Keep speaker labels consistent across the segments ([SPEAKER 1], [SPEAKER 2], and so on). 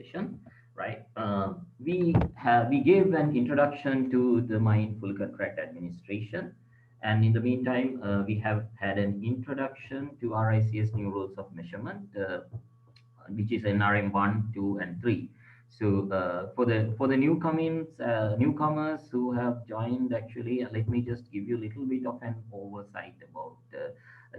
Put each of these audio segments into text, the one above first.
[SPEAKER 1] session, right? We gave an introduction to the mindful contract administration, and in the meantime, we have had an introduction to RICS new rules of measurement, which is NRM 1, 2, and 3. So for the newcomers who have joined, actually, let me just give you a little bit of an oversight about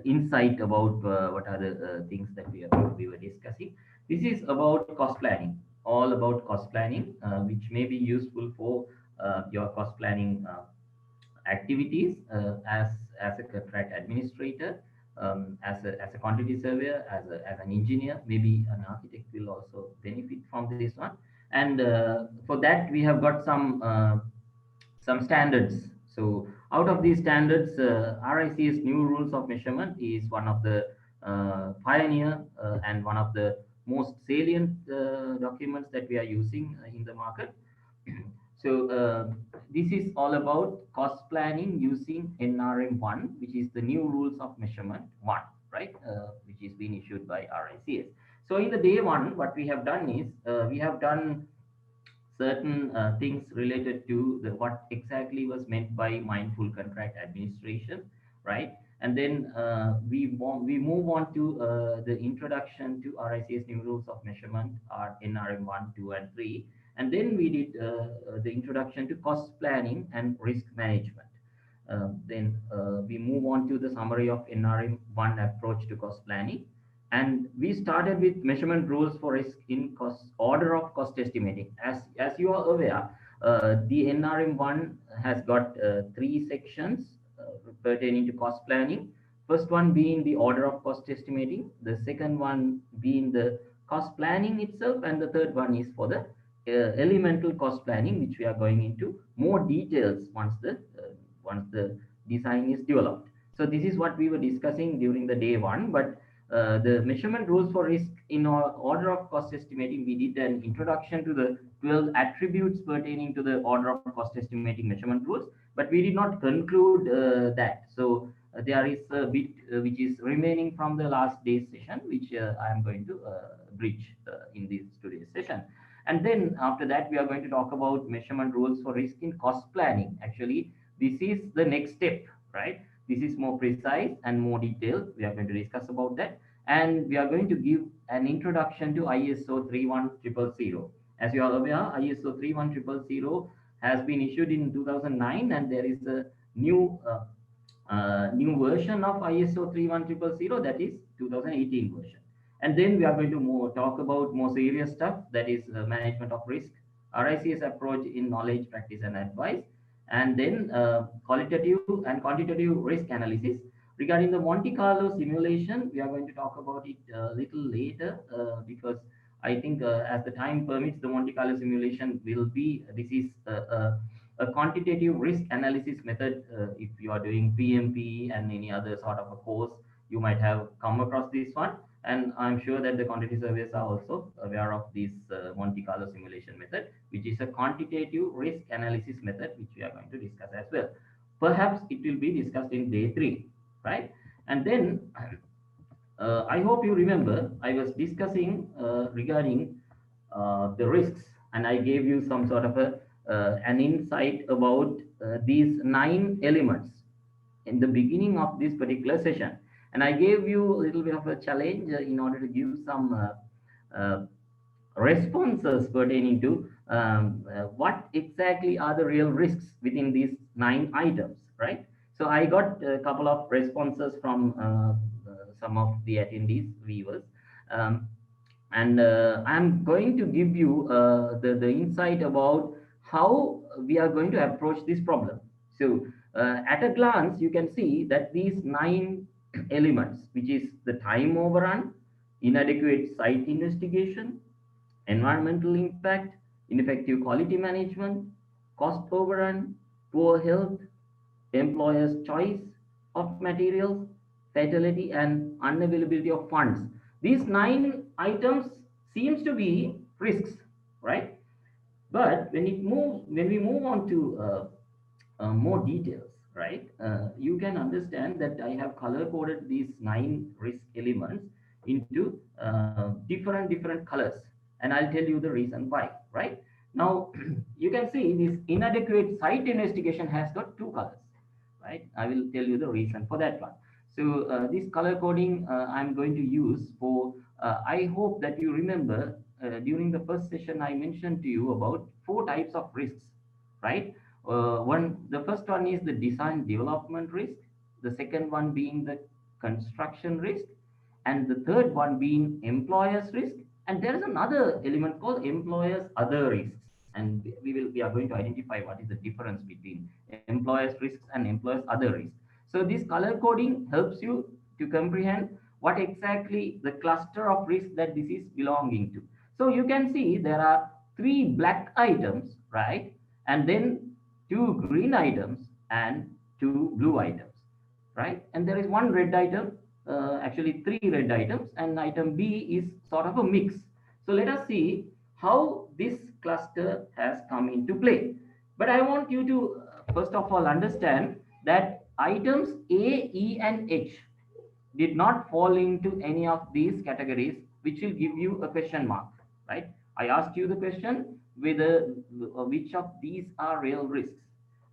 [SPEAKER 1] insight about what are the things that we were discussing. This is about cost planning, all about cost planning, which may be useful for your cost planning activities as a contract administrator, as a quantity surveyor, as an engineer, maybe an architect will also benefit from this one. And for that, we have got some standards. So out of these standards, RIC's new rules of measurement is one of the pioneer and one of the most salient documents that we are using in the market. So this is all about cost planning using NRM 1, which is the new rules of measurement 1, right? Which is being issued by RICS. So in the day one, what we have done is we have done certain things related to what exactly was meant by mindful contract administration, right? And then we move on to the introduction to RICS new rules of measurement, are NRM 1, 2, and 3. And then we did the introduction to cost planning and risk management. Then we move on to the summary of NRM 1 approach to cost planning. And we started with measurement rules for risk in cost order of cost estimating. As you are aware, the NRM 1 has got three sections pertaining to cost planning. First one being the order of cost estimating, the second one being the cost planning itself, and the third one is for the elemental cost planning, which we are going into more details once the design is developed. So this is what we were discussing during the day one. But the measurement rules for risk in our order of cost estimating, we did an introduction to the 12 attributes pertaining to the order of cost estimating measurement rules, but we did not conclude that. So there is a bit which is remaining from the last day's session, which I am going to bridge in this today's session. And then after that, we are going to talk about measurement rules for risk in cost planning. Actually, this is the next step, right? This is more precise and more detailed. We are going to discuss about that. And we are going to give an introduction to ISO 31000. As you are aware, ISO 31000 has been issued in 2009, and there is a new version of ISO 31000, that is 2018 version. And then we are going to talk about more serious stuff, that is management of risk, RICS approach in knowledge, practice, and advice, and then qualitative and quantitative risk analysis. Regarding the Monte Carlo simulation, we are going to talk about it a little later because I think as the time permits, the Monte Carlo simulation will be, this is a quantitative risk analysis method. If you are doing PMP and any other sort of a course, you might have come across this one. And I'm sure that the quantity surveyors are also aware of this Monte Carlo simulation method, which is a quantitative risk analysis method, which we are going to discuss as well. Perhaps it will be discussed in day 3, right? And then I hope you remember I was discussing regarding the risks, and I gave you some sort of an insight about these 9 elements in the beginning of this particular session. And I gave you a little bit of a challenge in order to give some responses pertaining to what exactly are the real risks within these 9 items, right? So I got a couple of responses from some of the attendees, viewers. Um, and I'm going to give you the insight about how we are going to approach this problem. So at a glance, you can see that these 9 elements, which is the time overrun, inadequate site investigation, environmental impact, ineffective quality management, cost overrun, poor health, employer's choice of materials, fatality, and unavailability of funds. These 9 items seems to be risks, right? But when we move on to more details, right? You can understand that I have color coded these 9 risk elements into different colors. and I'll tell you the reason why, right? Now, you can see this inadequate site investigation has got two colors, right? I will tell you the reason for that one. So this color coding I'm going to use for, I hope that you remember during the first session I mentioned to you about four types of risks, right? The first one is the design development risk, the second one being the construction risk, and the third one being employer's risk. And there is another element called employer's other risks. And we are going to identify what is the difference between employer's risks and employer's other risks. So this color coding helps you to comprehend what exactly the cluster of risk that this is belonging to. So you can see there are three black items, right? And then two green items and two blue items, right? And there is one red item, actually three red items, and item B is sort of a mix. So let us see how this cluster has come into play. But I want you to first of all understand that items A, E, and H did not fall into any of these categories, which will give you a question mark, right? I asked you the question whether which of these are real risks,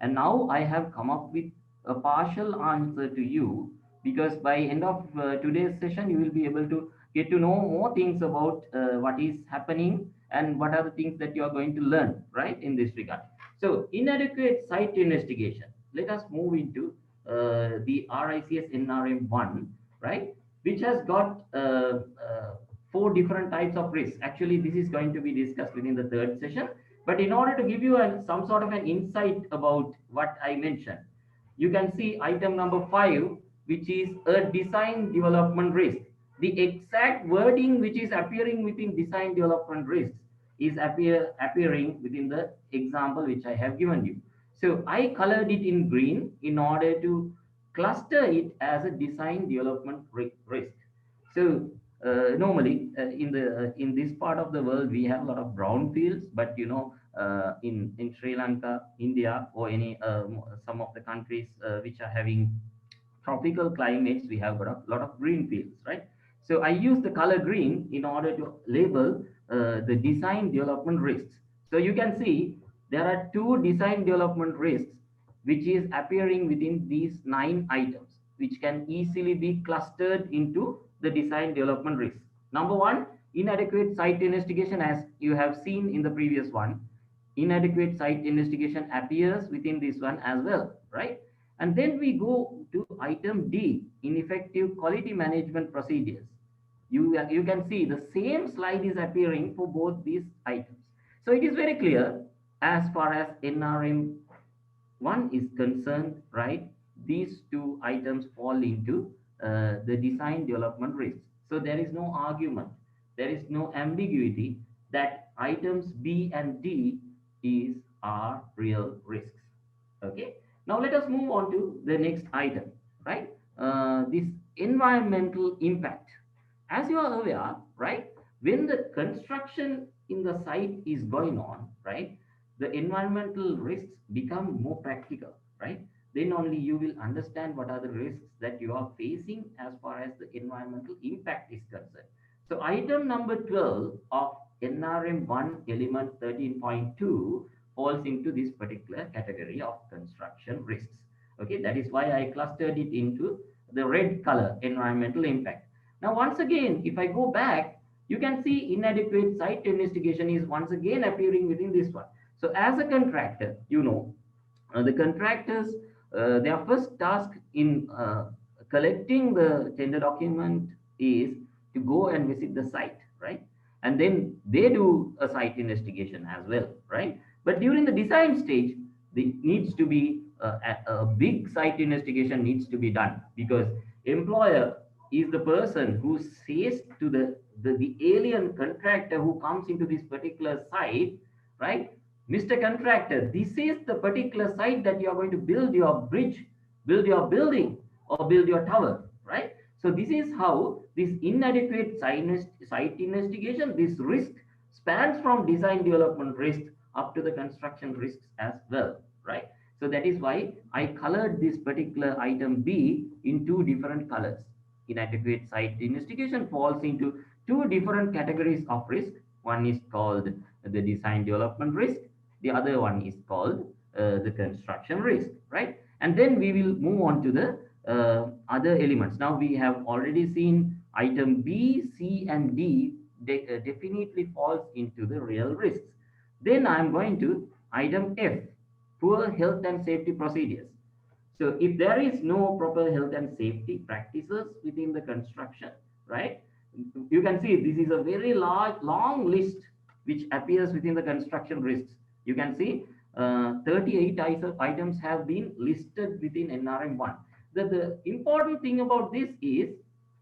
[SPEAKER 1] and now I have come up with a partial answer to you, because by end of today's session, you will be able to get to know more things about what is happening and what are the things that you are going to learn, right, in this regard. So, inadequate site investigation. Let us move into the RICS NRM1, right, which has got four different types of risks. Actually, this is going to be discussed within the third session. But in order to give you some sort of an insight about what I mentioned, you can see item number 5, which is a design development risk. The exact wording which is appearing within design development risks is appearing within the example which I have given you. So I colored it in green in order to cluster it as a design development risk. So normally in this part of the world we have a lot of brown fields, but in Sri Lanka, India, or any some of the countries which are having tropical climates, we have got a lot of green fields, right? So I use the color green in order to label the design development risks. So you can see there are two design development risks which is appearing within these 9 items, which can easily be clustered into the design development risks. Number one, inadequate site investigation, as you have seen in the previous one. Inadequate site investigation appears within this one as well, right? And then we go to item D, ineffective quality management procedures. You can see the same slide is appearing for both these items. So it is very clear as far as NRM1 is concerned, right? These two items fall into the design development risks. So there is no argument, there is no ambiguity that items B and D are real risks. Okay. Now let us move on to the next item, right? This environmental impact. As you are aware, right, when the construction in the site is going on, right, the environmental risks become more practical, right? Then only you will understand what are the risks that you are facing as far as the environmental impact is concerned. So item number 12 of NRM1 element 13.2 falls into this particular category of construction risks. Okay, that is why I clustered it into the red color, environmental impact. Now, once again, if I go back, you can see inadequate site investigation is once again appearing within this one. So as a contractor, the contractors, their first task in collecting the tender document is to go and visit the site, right? And then they do a site investigation as well, right? But during the design stage, there needs to be a big site investigation needs to be done, because employer is the person who says to the alien contractor who comes into this particular site, right? Mr. Contractor, this is the particular site that you are going to build your bridge, build your building, or build your tower, right? So this is how this inadequate site investigation, this risk spans from design development risk up to the construction risks as well, right? So that is why I colored this particular item B in two different colors. Inadequate site investigation falls into two different categories of risk. One is called the design development risk. The other one is called the construction risk, right? And then we will move on to the other elements. Now we have already seen item B, C, and D definitely falls into the real risks. Then I'm going to item F, poor health and safety procedures. So if there is no proper health and safety practices within the construction, right? You can see this is a very large, long list which appears within the construction risks. You can see 38 items have been listed within NRM1. The important thing about this is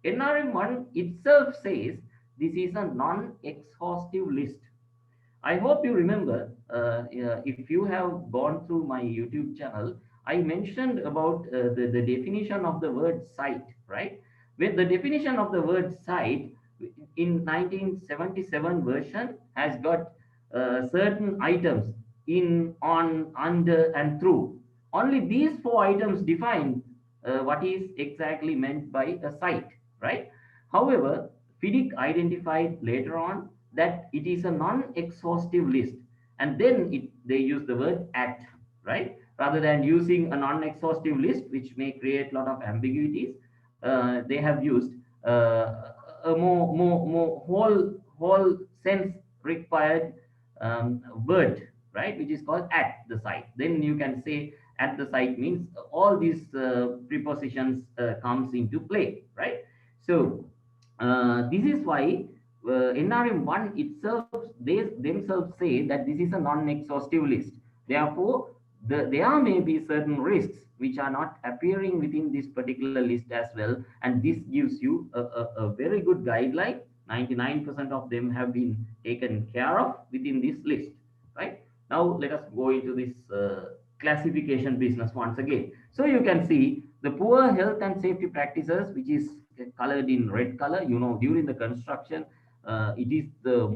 [SPEAKER 1] NRM1 itself says this is a non-exhaustive list. I hope you remember, if you have gone through my YouTube channel, I mentioned about the definition of the word site, right? When the definition of the word site in 1977 version has got certain items in, on, under, and through. Only these four items define what is exactly meant by a site, right? However, FIDIC identified later on that it is a non-exhaustive list, and then they use the word at, right, rather than using a non-exhaustive list which may create a lot of ambiguities. They have used a more whole sense required word, right, which is called at the site. Then you can say at the site means all these prepositions comes into play, right? So this is why NRM1 itself, they themselves say that this is a non-exhaustive list. Therefore, there may be certain risks which are not appearing within this particular list as well, and this gives you a very good guideline. 99% of them have been taken care of within this list, right? Now let us go into this classification business once again. So you can see the poor health and safety practices, which is colored in red color. You know, during the construction, it is the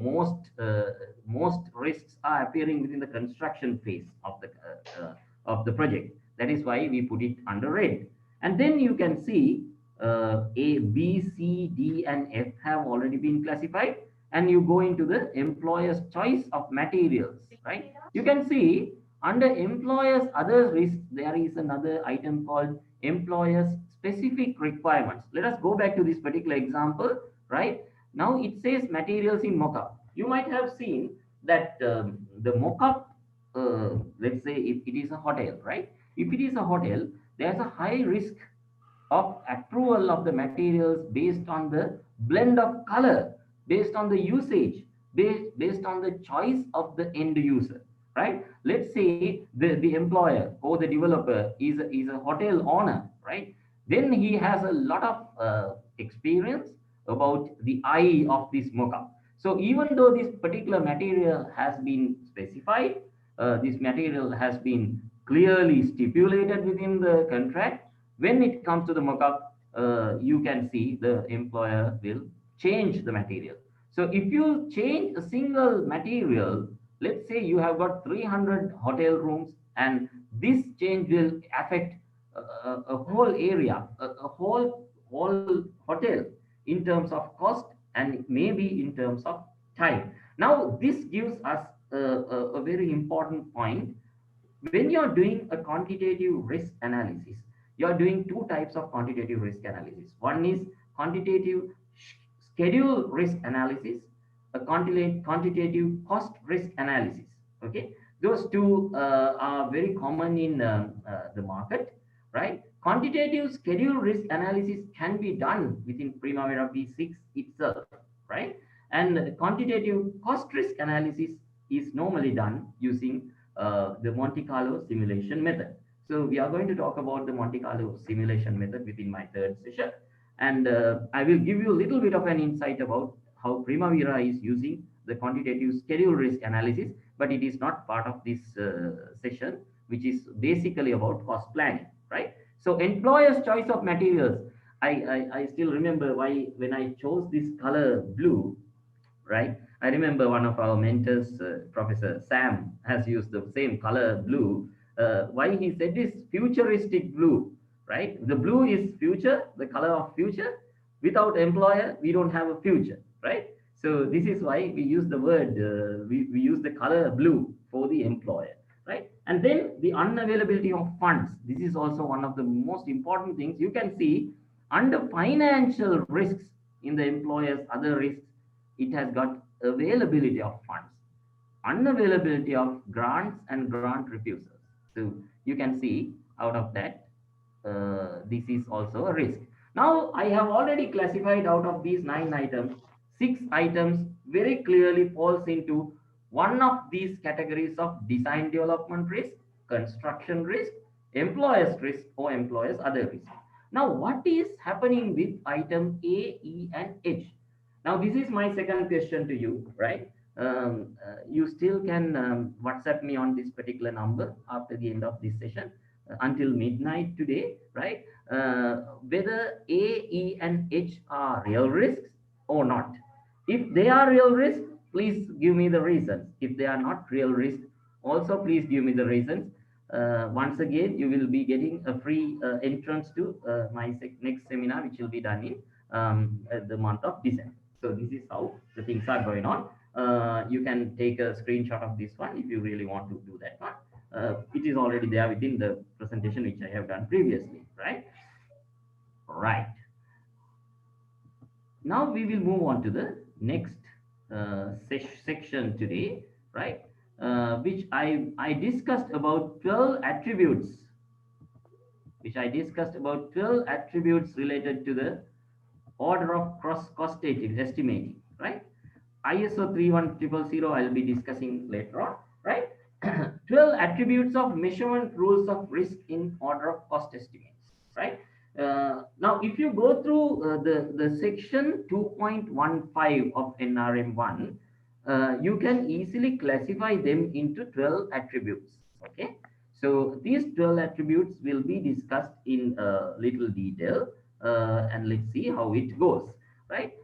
[SPEAKER 1] most risks are appearing within the construction phase of the project. That is why we put it under red. And then you can see A, B, C, D, and F have already been classified. And you go into the employer's choice of materials, right? You can see under employer's other risks, there is another item called employer's specific requirements. Let us go back to this particular example, right? Now it says materials in mockup. You might have seen that the mockup, let's say if it is a hotel, right? If it is a hotel, there's a high risk of approval of the materials based on the blend of color, based on the usage, based on the choice of the end user, right? Let's say the employer or the developer is a hotel owner, right? Then he has a lot of experience about the eye of this mockup. So even though this particular material has been specified, this material has been clearly stipulated within the contract, when it comes to the mockup, you can see the employer will change the material. So if you change a single material, let's say you have got 300 hotel rooms, and this change will affect a whole area, a whole hotel in terms of cost and maybe in terms of time. Now, this gives us a very important point. When you're doing a quantitative risk analysis, you're doing two types of quantitative risk analysis. One is quantitative schedule risk analysis, a quantitative cost risk analysis. Okay, those two are very common in the market, right? Quantitative schedule risk analysis can be done within Primavera P6 itself, right? And quantitative cost risk analysis is normally done using the Monte Carlo simulation method. So we are going to talk about the Monte Carlo simulation method within my third session. And I will give you a little bit of an insight about how Primavera is using the quantitative schedule risk analysis, but it is not part of this session, which is basically about cost planning, right? So employer's choice of materials. I still remember why when I chose this color blue, right? I remember one of our mentors, Professor Sam, has used the same color blue. Why he said this futuristic blue, right? The blue is future, the color of future. Without employer, we don't have a future, right? So this is why we use the word, we use the color blue for the employer, right? And then the unavailability of funds. This is also one of the most important things. You can see under financial risks in the employer's other risks, it has got availability of funds, unavailability of grants and grant refusals. So you can see out of that, this is also a risk. Now I have already classified out of these 9 items, 6 items very clearly falls into one of these categories of design development risk, construction risk, employers risk, or employers other risk. Now what is happening with item A, E, and H? Now this is my second question to you, right? You still can WhatsApp me on this particular number after the end of this session until midnight today, right? Whether A, E, and H are real risks or not. If they are real risks, please give me the reasons. If they are not real risks, also please give me the reasons. Once again, you will be getting a free entrance to my next seminar, which will be done in the month of December. So this is how the things are going on. You can take a screenshot of this one if you really want to do that one. It is already there within the presentation which I have done previously, right? Right. Now we will move on to the next section today, right? Which I discussed about 12 attributes, related to the order of cost estimating, right? ISO 31000 I'll be discussing later on, right? 12 attributes of measurement rules of risk in order of cost estimates, right? Now, if you go through the section 2.15 of NRM1, you can easily classify them into 12 attributes, okay? So these 12 attributes will be discussed in little detail, and let's see how it goes, right?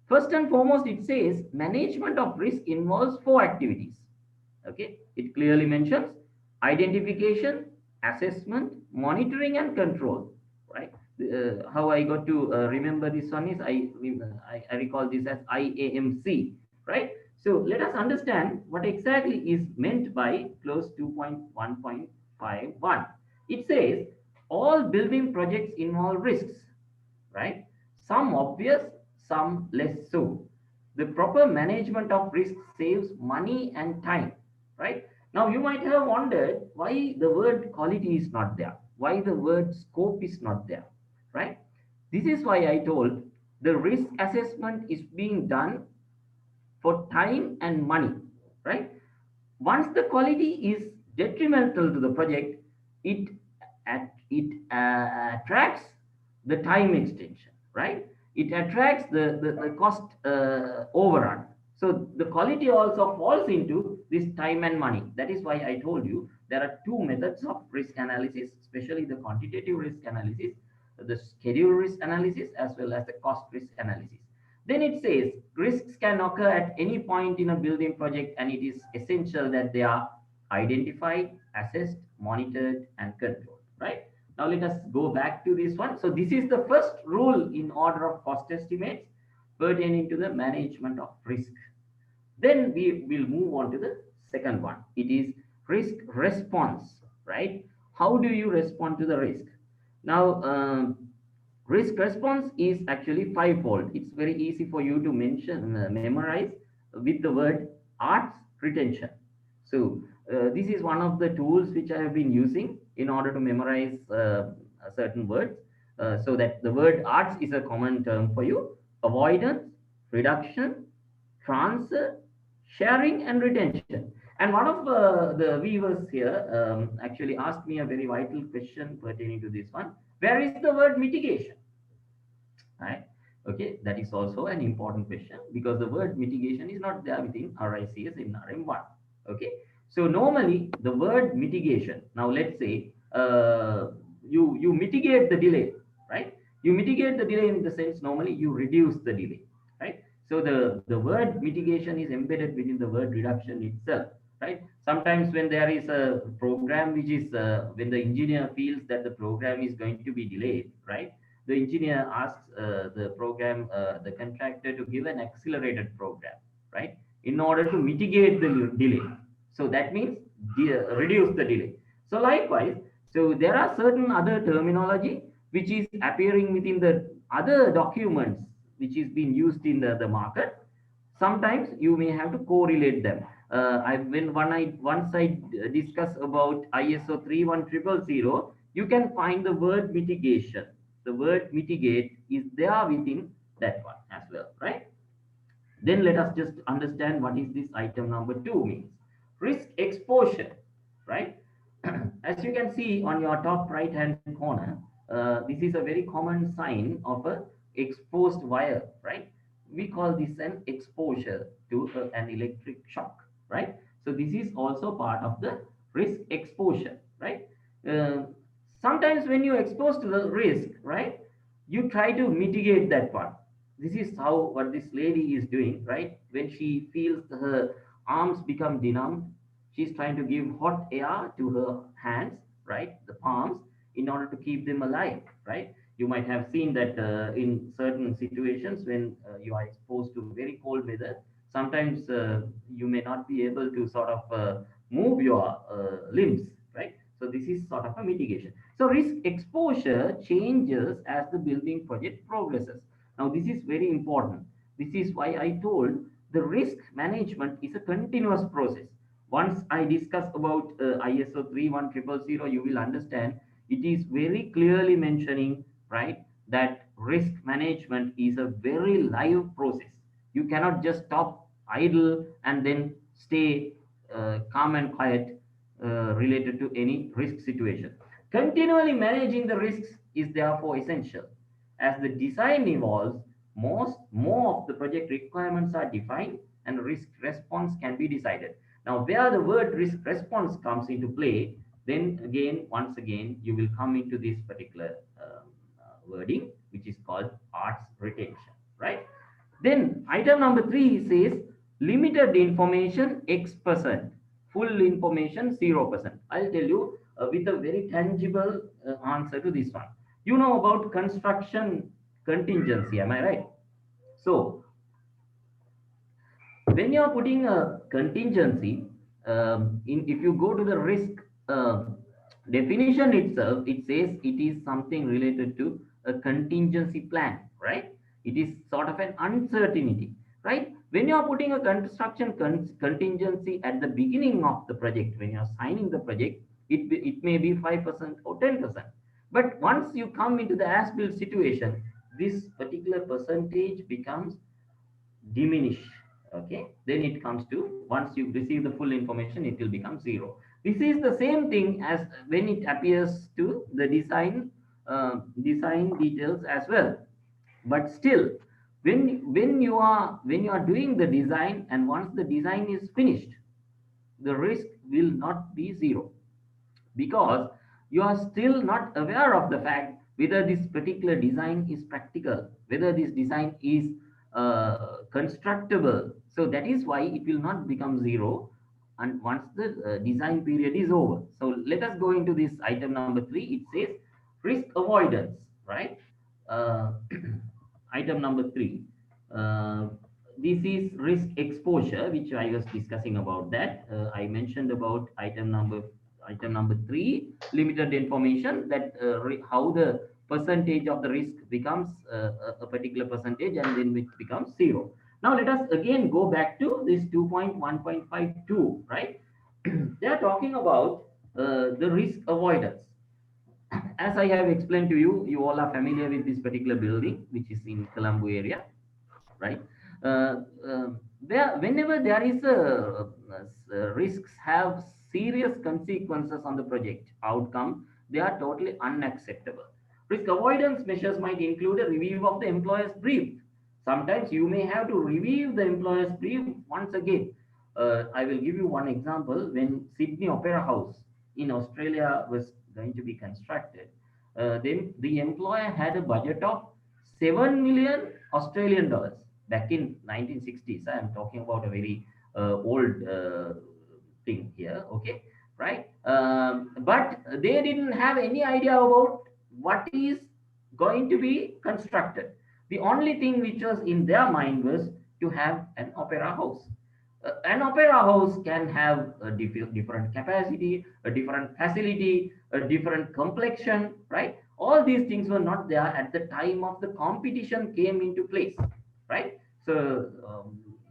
[SPEAKER 1] First and foremost, it says management of risk involves 4 activities. Okay, it clearly mentions identification, assessment, monitoring, and control. Right? How I got to remember this one is I recall this as IAMC. Right? So let us understand what exactly is meant by clause 2.1.51. It says all building projects involve risks, right? Some obvious, some less so. The proper management of risk saves money and time, right? Now, you might have wondered why the word quality is not there, why the word scope is not there, right? This is why I told the risk assessment is being done for time and money, right? Once the quality is detrimental to the project, it attracts the time extension, right? It attracts the cost overrun. So the quality also falls into this time and money. That is why I told you there are 2 methods of risk analysis, especially the quantitative risk analysis, the schedule risk analysis, as well as the cost risk analysis. Then it says risks can occur at any point in a building project, and it is essential that they are identified, assessed, monitored, and controlled, right? Now let us go back to this one. So this is the first rule in order of cost estimates pertaining to the management of risk. Then we will move on to the second one. It is risk response, right? How do you respond to the risk? Now, risk response is actually fivefold. It's very easy for you to mention, memorize with the word arts retention. So this is one of the tools which I have been using in order to memorize certain words. So that the word arts is a common term for you. Avoidance, reduction, transfer, sharing, and retention. And one of the viewers here actually asked me a very vital question pertaining to this one. Where is the word mitigation? Right? Okay, that is also an important question because the word mitigation is not there within RICS in RM1. Okay, so normally the word mitigation. Now let's say you mitigate the delay, right? You mitigate the delay in the sense normally you reduce the delay, right? So the word mitigation is embedded within the word reduction itself, right? Sometimes when there is a program which is when the engineer feels that the program is going to be delayed, right? the engineer asks the contractor to give an accelerated program, right, in order to mitigate the delay. So that means reduce the delay. So likewise, so there are certain other terminology which is appearing within the other documents which is being used in the market. Sometimes you may have to correlate them. I once I discuss about ISO 31000, you can find the word mitigation. The word mitigate is there within that one as well, right? Then let us just understand what is this item number two means. Risk exposure, right? As you can see on your top right hand corner, this is a very common sign of a exposed wire, right? We call this an exposure to an electric shock, right? So this is also part of the risk exposure, right? Uh, Sometimes when you expose to the risk, right, you try to mitigate that part. This is how what this lady is doing, right? When she feels her arms become benumbed, she's trying to give hot air to her hands, right, the palms, in order to keep them alive, right? You might have seen that in certain situations when you are exposed to very cold weather, sometimes you may not be able to sort of move your limbs, right? So this is sort of a mitigation. So risk exposure changes as the building project progresses. Now, this is very important. This is why I told the risk management is a continuous process. Once I discuss about ISO 31000, you will understand it is very clearly mentioning, right, that risk management is a very live process. You cannot just stop idle and then stay calm and quiet related to any risk situation. Continually managing the risks is therefore essential. As the design evolves, more of the project requirements are defined and risk response can be decided. Now, where the word risk response comes into play, then again, once again, you will come into this particular wording, which is called arts retention, right? Then item number three says limited information X%, full information 0%. I'll tell you with a very tangible answer to this one. You know about construction contingency, am I right? So when you are putting a contingency, if you go to the risk definition itself, it says it is something related to a contingency plan, right? It is sort of an uncertainty, right? When you are putting a construction contingency at the beginning of the project, when you are signing the project, it may be 5% or 10%. But once you come into the as-built situation, this particular percentage becomes diminish. Okay, then it comes to, once you receive the full information, it will become zero. This is the same thing as when it appears to the design details as well. But still, when you are doing the design, and once the design is finished, the risk will not be zero, because you are still not aware of the fact whether this particular design is practical, whether this design is constructible. So that is why it will not become zero, and once the design period is over. So let us go into this item number three. It says risk avoidance, right? uh, Item number three. Uh, this is risk exposure, which I was discussing about that. I mentioned about item number three, limited information, that how the percentage of the risk becomes a particular percentage, and then it becomes zero. Now let us again go back to this 2.1.52, right? They are talking about the risk avoidance. As I have explained to you, you all are familiar with this particular building, which is in Colombo area, right? Uh, uh, whenever there is risks have serious consequences on the project outcome, they are totally unacceptable. Risk avoidance measures might include a review of the employer's brief. Sometimes you may have to review the employer's brief once again. I will give you one example. When Sydney Opera House in Australia was going to be constructed, then the employer had a budget of 7 million Australian dollars back in 1960s. I am talking about a very old thing here, okay, right? But they didn't have any idea about what is going to be constructed. The only thing which was in their mind was to have an opera house. An opera house can have a different capacity, a different facility, a different complexion, right? All these things were not there at the time of the competition came into place, right? So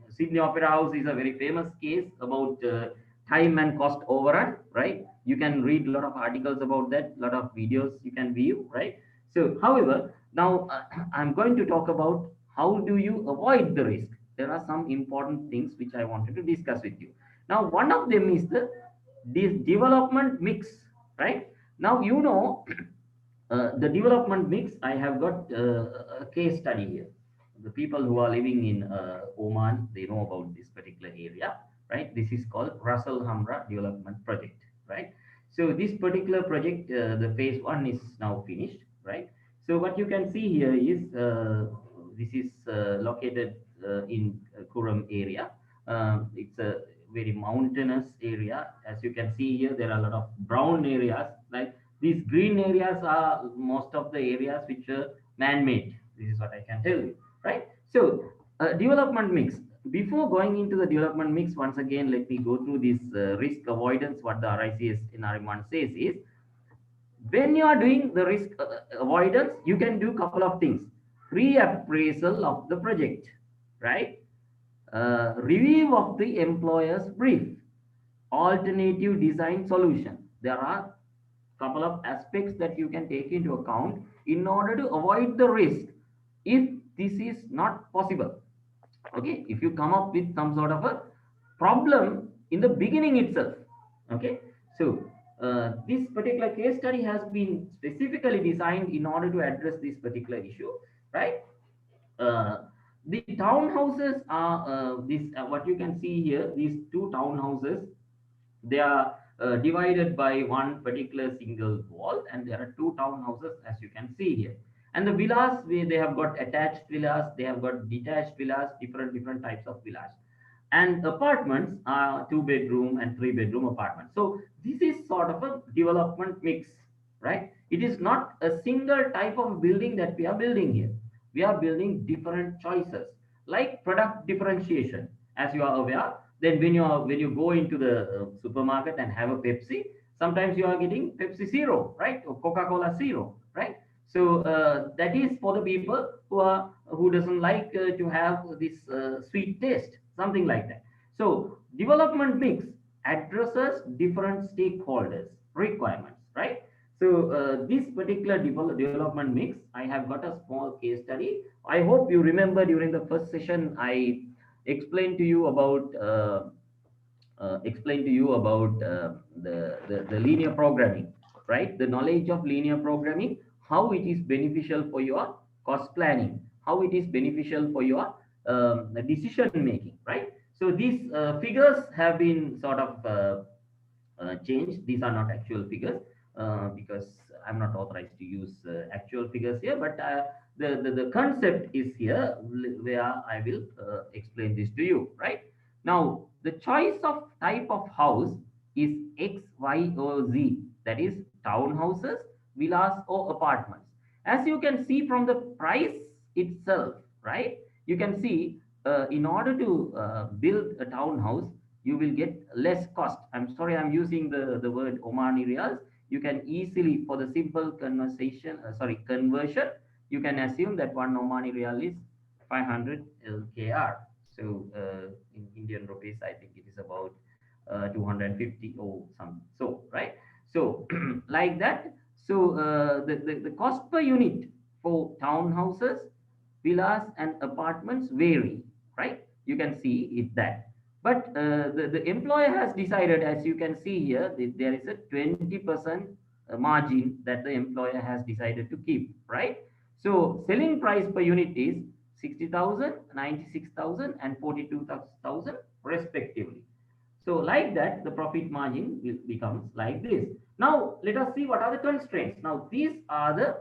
[SPEAKER 1] Sydney Opera House is a very famous case about time and cost overrun, right? You can read a lot of articles about that, a lot of videos you can view, right? So, however, now I'm going to talk about how do you avoid the risk. There are some important things which I wanted to discuss with you. Now, one of them is the this development mix, right? Now, the development mix. I have got a case study here. The people who are living in Oman, they know about this particular area, right? This is called Russell Hamra Development Project, right? So this particular project, the phase one is now finished, right? So what you can see here is this is located in Kuram area. It's a very mountainous area. As you can see here, there are a lot of brown areas, right? These green areas are most of the areas which are man-made. This is what I can tell you, right? So, development mix. Before going into the development mix, once again, let me go through this risk avoidance. What the RICS in RM1 says is, when you are doing the risk avoidance, you can do a couple of things. Reappraisal of the project, right? Review of the employer's brief, alternative design solution. There are couple of aspects that you can take into account in order to avoid the risk if this is not possible. Okay, if you come up with some sort of a problem in the beginning itself. Okay, so this particular case study has been specifically designed in order to address this particular issue, right? uh, the townhouses are this what you can see here, these two townhouses, they are divided by one particular single wall, and there are two townhouses as you can see here. And the villas, they have got attached villas, they have got detached villas, different types of villas. And apartments are two bedroom and three bedroom apartments. So this is sort of a development mix, right? It is not a single type of building that we are building here. We are building different choices, like product differentiation. As you are aware, then when you go into the supermarket and have a Pepsi, sometimes you are getting Pepsi Zero, right, or Coca-Cola Zero, right? So that is for the people who doesn't like to have this sweet taste, something like that. So development mix addresses different stakeholders requirements, right? So this particular development mix, I have got a small case study. I hope you remember during the first session I explained to you about the linear programming, right? The knowledge of linear programming, how it is beneficial for your cost planning, how it is beneficial for your decision making, right? So these figures have been sort of changed. These are not actual figures because I'm not authorized to use actual figures here, but the concept is here where I will explain this to you, right? Now, the choice of type of house is X, Y, or Z, that is townhouses, villas, or apartments. As you can see from the price itself, right? You can see in order to build a townhouse, you will get less cost. I'm sorry, I'm using the word Omani riyals. You can easily, for the simple conversion, you can assume that one Omani riyal is 500 LKR. So in Indian rupees, I think it is about 250 or some. So, right? So, like that. So, the cost per unit for townhouses, villas, and apartments vary, right? You can see it that. But the employer has decided, as you can see here, there is a 20% margin that the employer has decided to keep, right? So selling price per unit is 60,000, 96,000, and 42,000 respectively. So like that, the profit margin becomes like this. Now let us see what are the constraints. Now these are the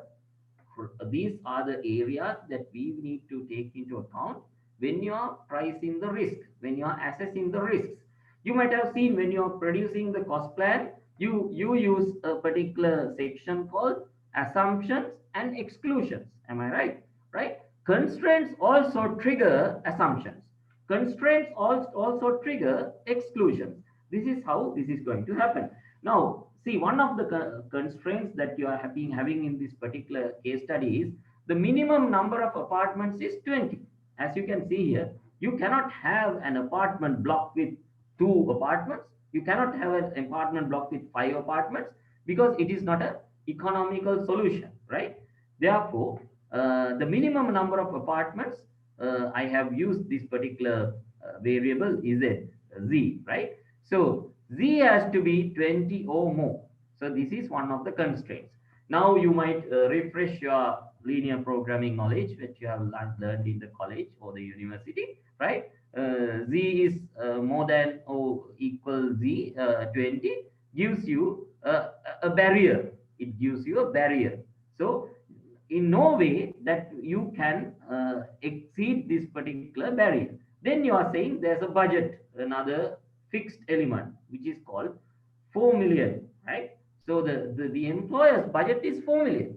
[SPEAKER 1] areas that we need to take into account when you are pricing the risk, when you are assessing the risks. You might have seen when you are producing the cost plan, you use a particular section called assumptions and exclusions. Am I right? Right? Constraints also trigger assumptions. Constraints also trigger exclusions. This is how this is going to happen. Now, see, one of the constraints that you are having in this particular case study is the minimum number of apartments is 20. As you can see here, you cannot have an apartment block with two apartments. You cannot have an apartment block with five apartments because it is not a economical solution, right? Therefore, the minimum number of apartments, I have used this particular variable is a z, right? So z has to be 20 or more. So this is one of the constraints. Now you might refresh your linear programming knowledge which you have learned in the college or the university, right? Z is more than or equal z 20 gives you a barrier. It gives you a barrier. So in no way that you can exceed this particular barrier. Then you are saying there's a budget, another fixed element, which is called 4 million, right? So the employer's budget is 4 million.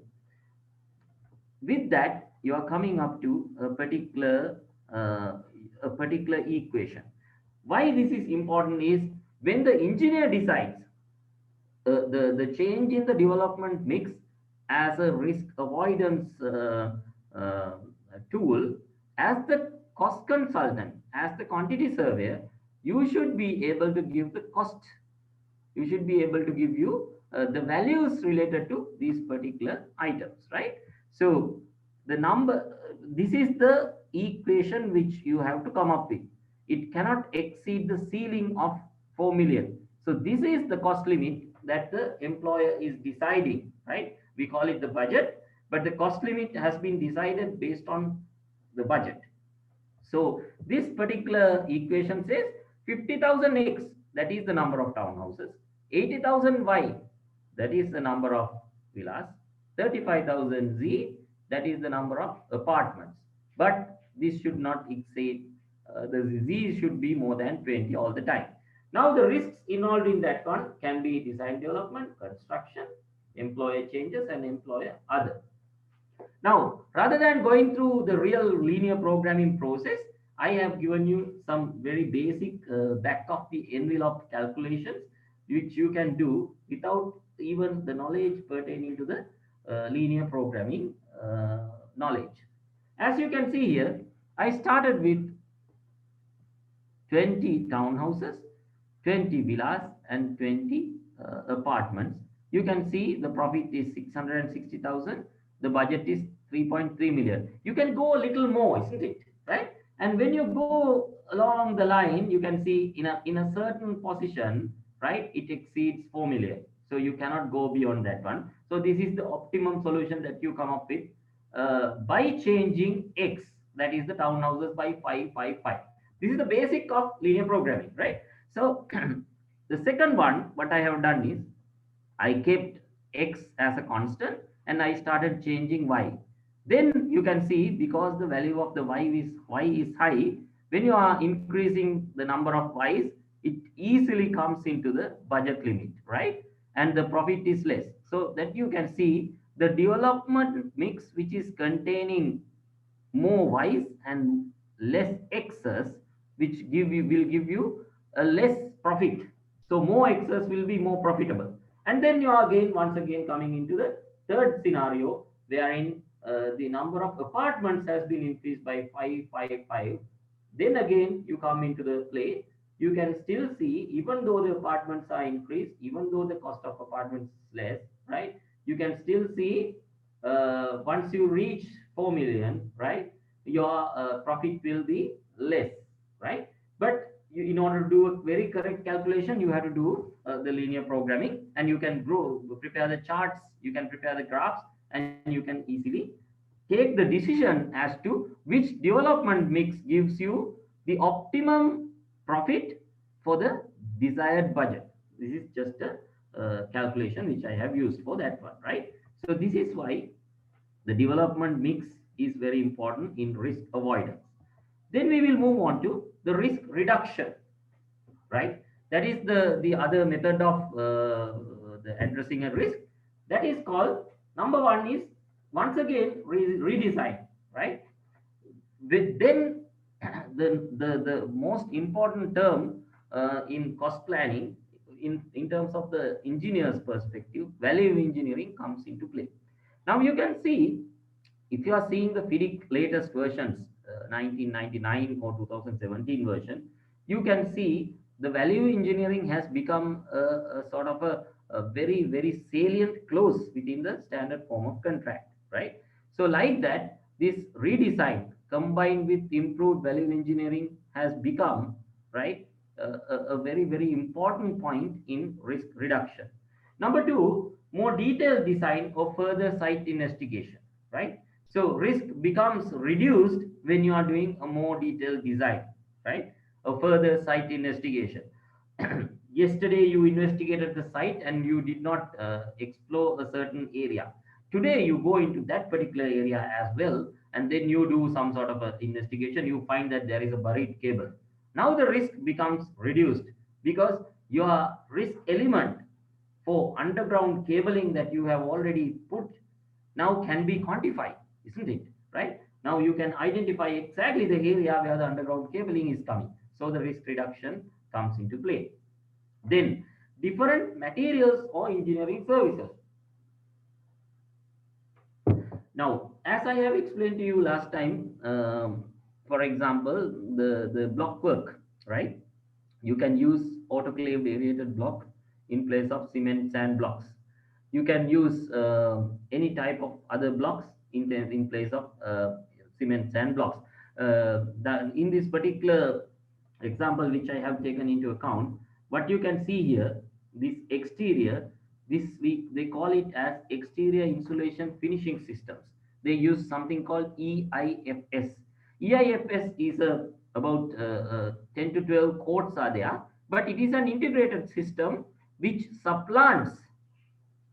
[SPEAKER 1] With that, you are coming up to uh, a particular equation. Why this is important is when the engineer decides the change in the development mix as a risk avoidance uh, tool, as the cost consultant, as the quantity surveyor, you should be able to give the cost. You should be able to give you the values related to these particular items, right? So the number, this is the equation which you have to come up with. It cannot exceed the ceiling of 4 million. So this is the cost limit that the employer is deciding, right? We call it the budget, but the cost limit has been decided based on the budget. So this particular equation says 50,000 X, that is the number of townhouses, 80,000 Y, that is the number of villas, 35,000 Z, that is the number of apartments. But this should not exceed, the Z should be more than 20 all the time. Now the risks involved in that one can be design development, construction, employer changes and employer other. Now, rather than going through the real linear programming process, I have given you some very basic back of the envelope calculations, which you can do without even the knowledge pertaining to the linear programming knowledge. As you can see here, I started with 20 townhouses, 20 villas, and 20 apartments. You can see the profit is 660,000. The budget is 3.3 million. You can go a little more, isn't it? Right? And when you go along the line, you can see in a certain position, right, it exceeds 4 million. So you cannot go beyond that one. So this is the optimum solution that you come up with by changing X, that is the townhouses, by 555. This is the basic of linear programming, right? So the second one, what I have done is I kept X as a constant and I started changing Y. Then you can see because the value of the Y is high, when you are increasing the number of Ys, it easily comes into the budget limit, right? And the profit is less. So that you can see the development mix which is containing more Ys and less X's, which will give you a less profit. So more X's will be more profitable. And then you are again once again coming into the third scenario wherein the number of apartments has been increased by 555. Then again you come into the play. You can still see even though the apartments are increased, even though the cost of apartments is less, right? You can still see once you reach 4 million, right, your profit will be less, right? But you, in order to do a very correct calculation, you have to do the linear programming, and you can prepare the charts, you can prepare the graphs, and you can easily take the decision as to which development mix gives you the optimum profit for the desired budget. This is just a calculation which I have used for that one, right? So this is why the development mix is very important in risk avoidance. Then we will move on to the risk reduction, right? That is the other method of the addressing a risk. That is called, Number one is once again redesign, right? Then the most important term in cost planning, in terms of the engineer's perspective, value engineering comes into play. Now you can see, if you are seeing the FIDIC latest versions, 1999 or 2017 version, you can see the value engineering has become a sort of a very, very salient clause within the standard form of contract, right? So, like that, this redesign combined with improved value engineering has become, right, a very, very important point in risk reduction. Number two, more detailed design or further site investigation, right? So risk becomes reduced when you are doing a more detailed design, right? A further site investigation. Yesterday you investigated the site and you did not explore a certain area. Today you go into that particular area as well, and then you do some sort of a investigation. You find that there is a buried cable. Now the risk becomes reduced because your risk element for underground cabling that you have already put now can be quantified, isn't it? Right? Now you can identify exactly the area where the underground cabling is coming. So the risk reduction comes into play. Then different materials or engineering services. Now, as I have explained to you last time, for example, the block work, right? You can use autoclaved aerated block in place of cement sand blocks. You can use any type of other blocks in place of cement sand blocks. In this particular example, which I have taken into account, what you can see here, this exterior, they call it as exterior insulation finishing systems. They use something called EIFS. EIFS is about 10 to 12 codes are there, but it is an integrated system which supplants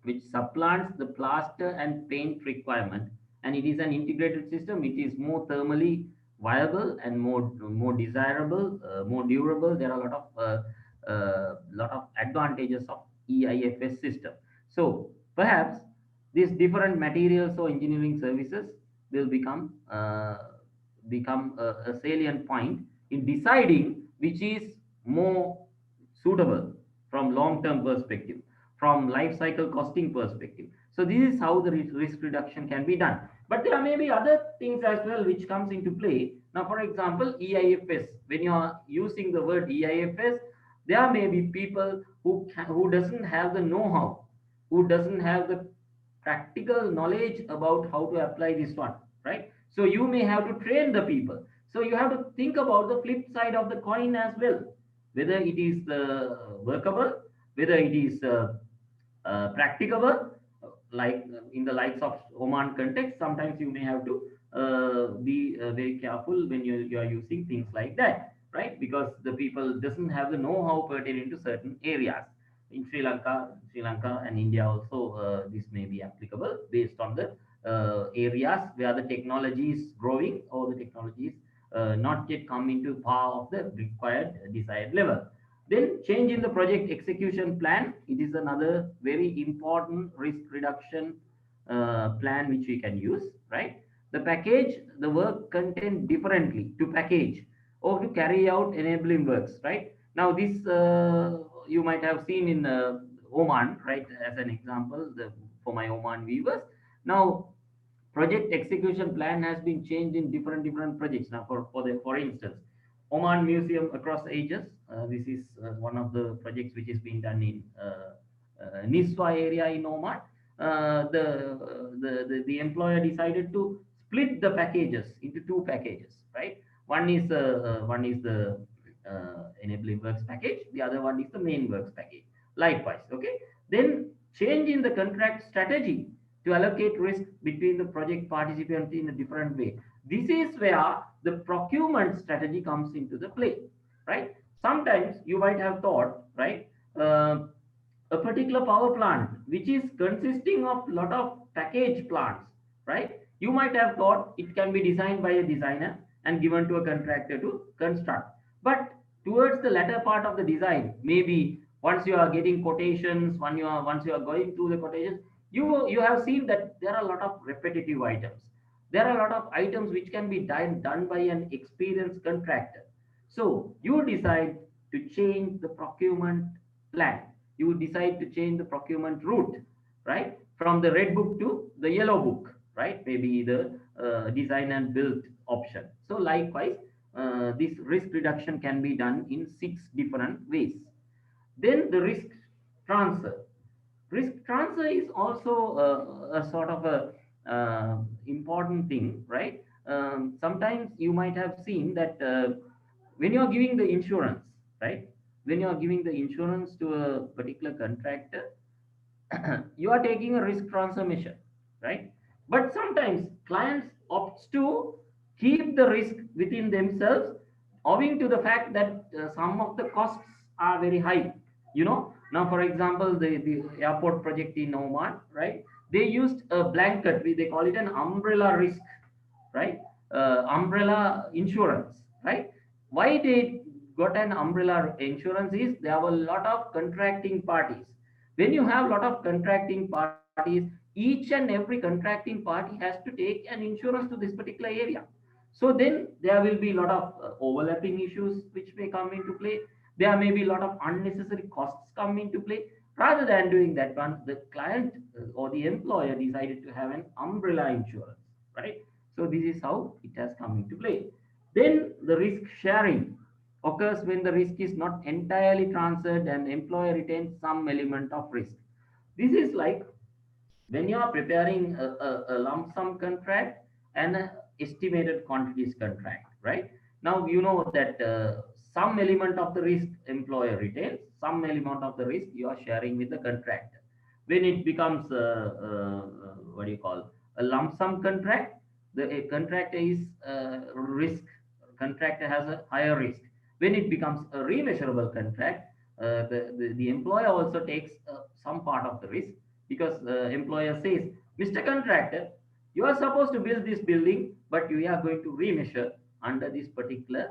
[SPEAKER 1] the plaster and paint requirement, and it is an integrated system. It is more thermally viable and more desirable, more durable. There are a lot of advantages of EIFS system. So perhaps these different materials or engineering services will become a salient point in deciding which is more suitable from long term perspective, from life cycle costing perspective. So this is how the risk reduction can be done. But there may be other things as well which comes into play. Now, for example, EIFS. When you are using the word EIFS, there may be people who doesn't have the know-how, who doesn't have the practical knowledge about how to apply this one, right? So you may have to train the people. So you have to think about the flip side of the coin as well, whether it is workable, whether it is practicable, like in the likes of Oman context, sometimes you may have to be very careful when you are using things like that, right? Because the people doesn't have the know-how pertaining to certain areas. In Sri Lanka and India also, this may be applicable based on the areas where the technology is growing or the technology is not yet come into power of the required desired level. Then change in the project execution plan. It is another very important risk reduction plan which we can use, right? The package the work content differently to package or to carry out enabling works, right? Now this you might have seen in Oman, right? As an example, for my Oman viewers. Now project execution plan has been changed in different projects. Now for instance, Oman Museum across ages, this is one of the projects which is being done in Niswa area in Oman. The employer decided to split the packages into two packages, right? One is the enabling works package, the other one is the main works package, likewise. Okay, then change in the contract strategy to allocate risk between the project participants in a different way. This is where the procurement strategy comes into the play, right? Sometimes you might have thought, right, a particular power plant which is consisting of lot of package plants, right? You might have thought it can be designed by a designer and given to a contractor to construct. But towards the latter part of the design, maybe once you are getting quotations, once you are going through the quotations, You have seen that there are a lot of repetitive items. There are a lot of items which can be done by an experienced contractor. So you decide to change the procurement plan. You decide to change the procurement route, right? From the red book to the yellow book, right? Maybe the design and build option. So likewise, this risk reduction can be done in 6 different ways. Then the risk transfer. Risk transfer is also a sort of a important thing, right? Sometimes you might have seen that when you are giving the insurance, right? When you are giving the insurance to a particular contractor, you are taking a risk transfer measure, right? But sometimes clients opt to keep the risk within themselves, owing to the fact that some of the costs are very high. Now for example, the airport project in Oman, right? They used a blanket, they call it an umbrella risk, right? Umbrella insurance, right? Why they got an umbrella insurance is there were a lot of contracting parties. When you have a lot of contracting parties, each and every contracting party has to take an insurance to this particular area. So then there will be a lot of overlapping issues which may come into play. There may be a lot of unnecessary costs come into play. Rather than doing that one, the client or the employer decided to have an umbrella insurance, right? So this is how it has come into play. Then the risk sharing occurs when the risk is not entirely transferred and employer retains some element of risk. This is like when you are preparing a lump sum contract and an estimated quantities contract, right? Now you know that some element of the risk employer retains, some element of the risk you are sharing with the contractor. When it becomes what do you call a lump sum contract, the contractor is risk contractor has a higher risk. When it becomes a remeasurable contract, the employer also takes some part of the risk, because the employer says, Mr. Contractor, you are supposed to build this building, but you are going to remeasure under this particular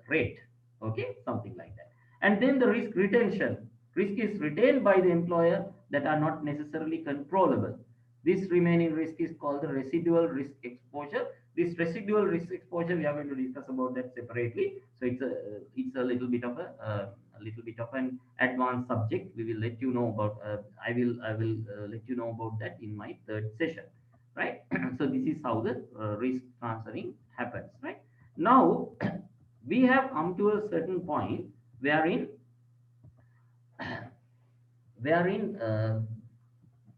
[SPEAKER 1] rate. Okay, something like that. And then the risk retention. Risk is retained by the employer that are not necessarily controllable. This remaining risk is called the residual risk exposure. This residual risk exposure, we are going to discuss about that separately. So it's a little bit of an advanced subject. We will let you know about. I will let you know about that in my third session, right? So this is how the risk transferring happens, right? Now we have come to a certain point wherein wherein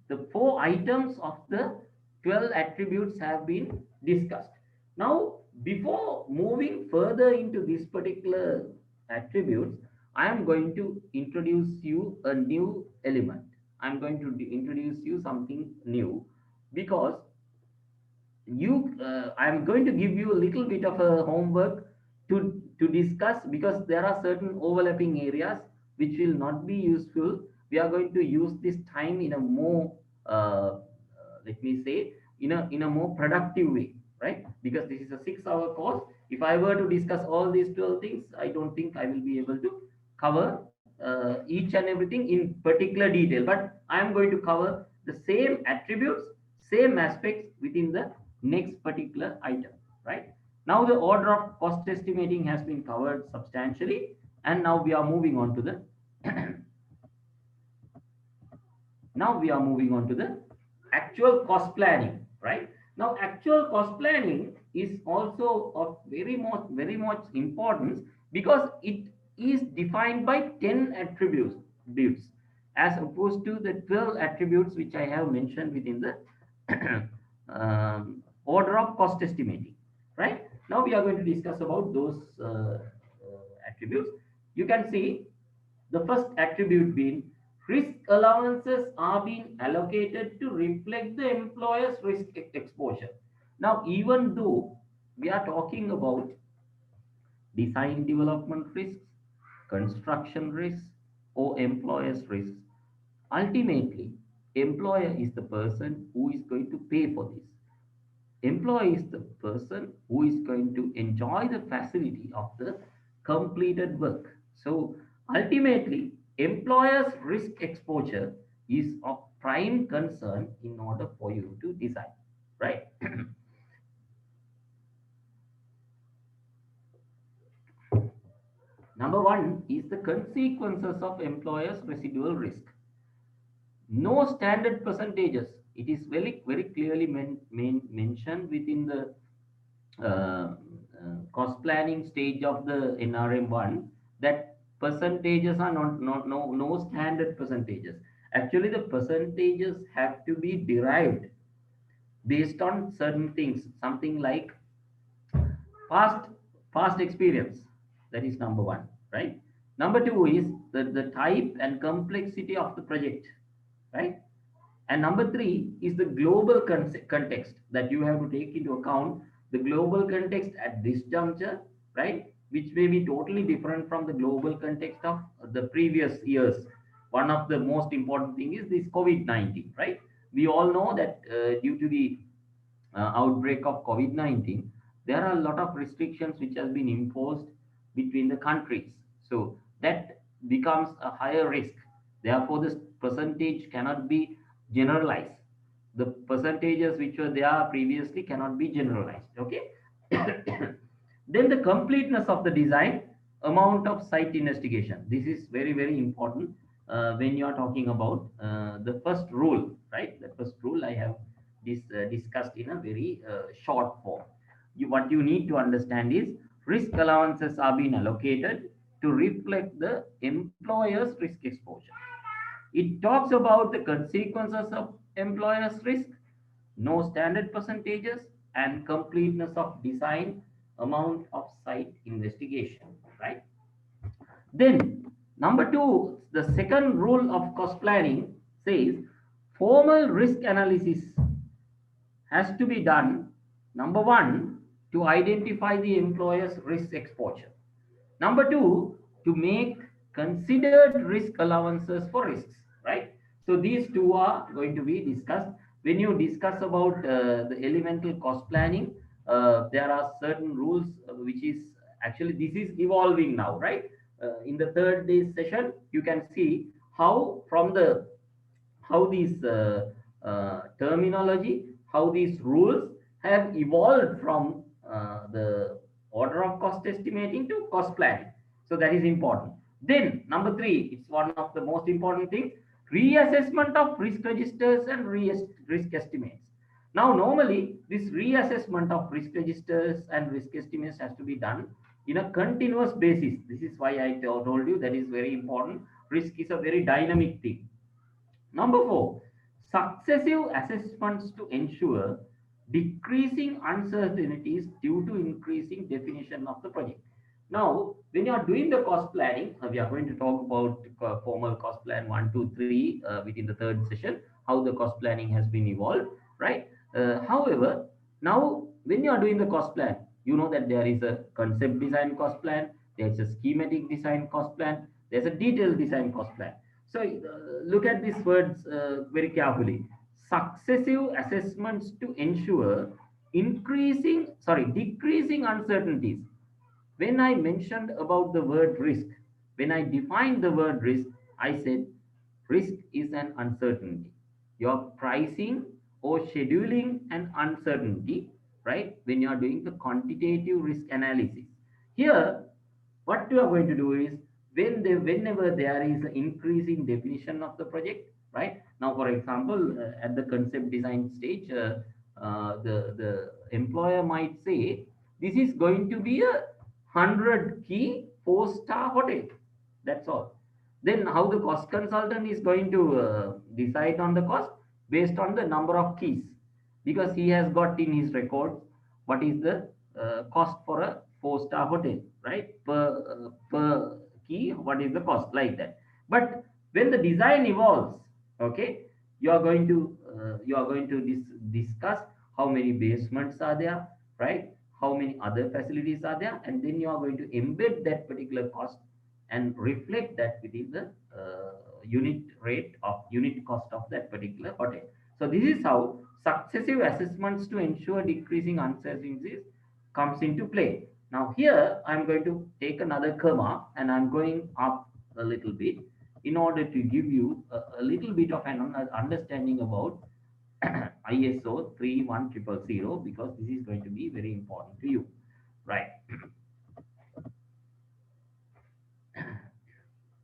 [SPEAKER 1] the 4 items of the 12 attributes have been discussed. Now, before moving further into this particular attributes, I am going to introduce you a new element. I'm going to introduce you something new, because I'm going to give you a little bit of a homework to discuss, because there are certain overlapping areas which will not be useful. We are going to use this time in a more let me say, in a more productive way, right? Because this is a 6-hour course. If I were to discuss all these 12 things, I don't think I will be able to cover each and everything in particular detail, but I am going to cover the same attributes, same aspects within the next particular item, right? Now the order of cost estimating has been covered substantially, and now we are moving on to the now we are moving on to the actual cost planning, right? Now actual cost planning is also of very much importance, because it is defined by 10 attributes as opposed to the 12 attributes which I have mentioned within the order of cost estimating, right? Now we are going to discuss about those attributes. You can see the first attribute being risk allowances are being allocated to reflect the employer's risk exposure. Now, even though we are talking about design development risks, construction risks, or employer's risks, ultimately, employer is the person who is going to pay for this. Employee is the person who is going to enjoy the facility of the completed work. So ultimately, employer's risk exposure is of prime concern in order for you to design, right? Number one is the consequences of employer's residual risk. No standard percentages. It is very clearly mentioned within the cost planning stage of the NRM1 that percentages are not no standard percentages. Actually, the percentages have to be derived based on certain things, something like past past experience. That is number one, right? Number two is the type and complexity of the project, right? And number three is the global context that you have to take into account, the global context at this juncture, right? Which may be totally different from the global context of the previous years. One of the most important thing is this COVID-19, right? We all know that due to the outbreak of COVID-19, there are a lot of restrictions which has been imposed between the countries. So that becomes a higher risk. Therefore, this percentage cannot be generalized. The percentages which were there previously cannot be generalized. Okay. Then the completeness of the design, amount of site investigation. This is very important when you are talking about the first rule, right? The first rule I have discussed in a very short form. What you need to understand is risk allowances are being allocated to reflect the employer's risk exposure. It talks about the consequences of employer's risk, no standard percentages, and completeness of design, amount of site investigation, right? Then, number two, the second rule of cost planning says formal risk analysis has to be done. Number one, to identify the employer's risk exposure. Number two, to make considered risk allowances for risks, right? So these two are going to be discussed. When you discuss about the elemental cost planning, there are certain rules which is actually this is evolving now, right? In the third day session, you can see how from the how these terminology, how these rules have evolved from the order of cost estimating to cost planning. So that is important. Then number three, it's one of the most important things, reassessment of risk registers and risk estimates. Now, normally this reassessment of risk registers and risk estimates has to be done in a continuous basis. This is why I told you that is very important. Risk is a very dynamic thing. Number four, successive assessments to ensure decreasing uncertainties due to increasing definition of the project. Now, when you are doing the cost planning, we are going to talk about formal cost plan one, two, three within the third session, how the cost planning has been evolved, right? However, now when you are doing the cost plan, you know that there is a concept design cost plan, there's a schematic design cost plan, there's a detailed design cost plan. So look at these words very carefully. Successive assessments to ensure decreasing uncertainties. When I mentioned about the word risk, when I defined the word risk, I said risk is an uncertainty. You're pricing or scheduling an uncertainty, right? When you are doing the quantitative risk analysis. Here, what you are going to do is whenever there is an increase in definition of the project, right? Now, for example, at the concept design stage, the employer might say this is going to be a 100-key four-star hotel. That's all. Then how the cost consultant is going to decide on the cost based on the number of keys, because he has got in his records what is the cost for a four-star hotel, right? Per key, what is the cost, like that. But when the design evolves, okay, you are going to discuss how many basements are there, right? How many other facilities are there, and then you are going to embed that particular cost and reflect that within the unit rate of unit cost of that particular hotel. So this is how successive assessments to ensure decreasing uncertainties comes into play. Now here I'm going to take another comma and I'm going up a little bit. in order to give you a little bit of an understanding about ISO 31000, because this is going to be very important to you, right?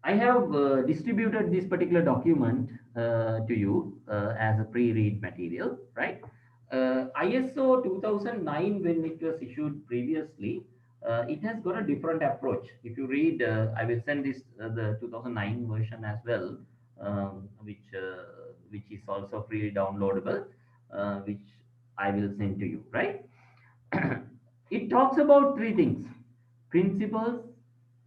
[SPEAKER 1] I have distributed this particular document to you as a pre-read material, right? ISO 2009, when it was issued previously, it has got a different approach. If you read, I will send this the 2009 version as well, which is also freely downloadable, which I will send to you, right? It talks about three things: principles,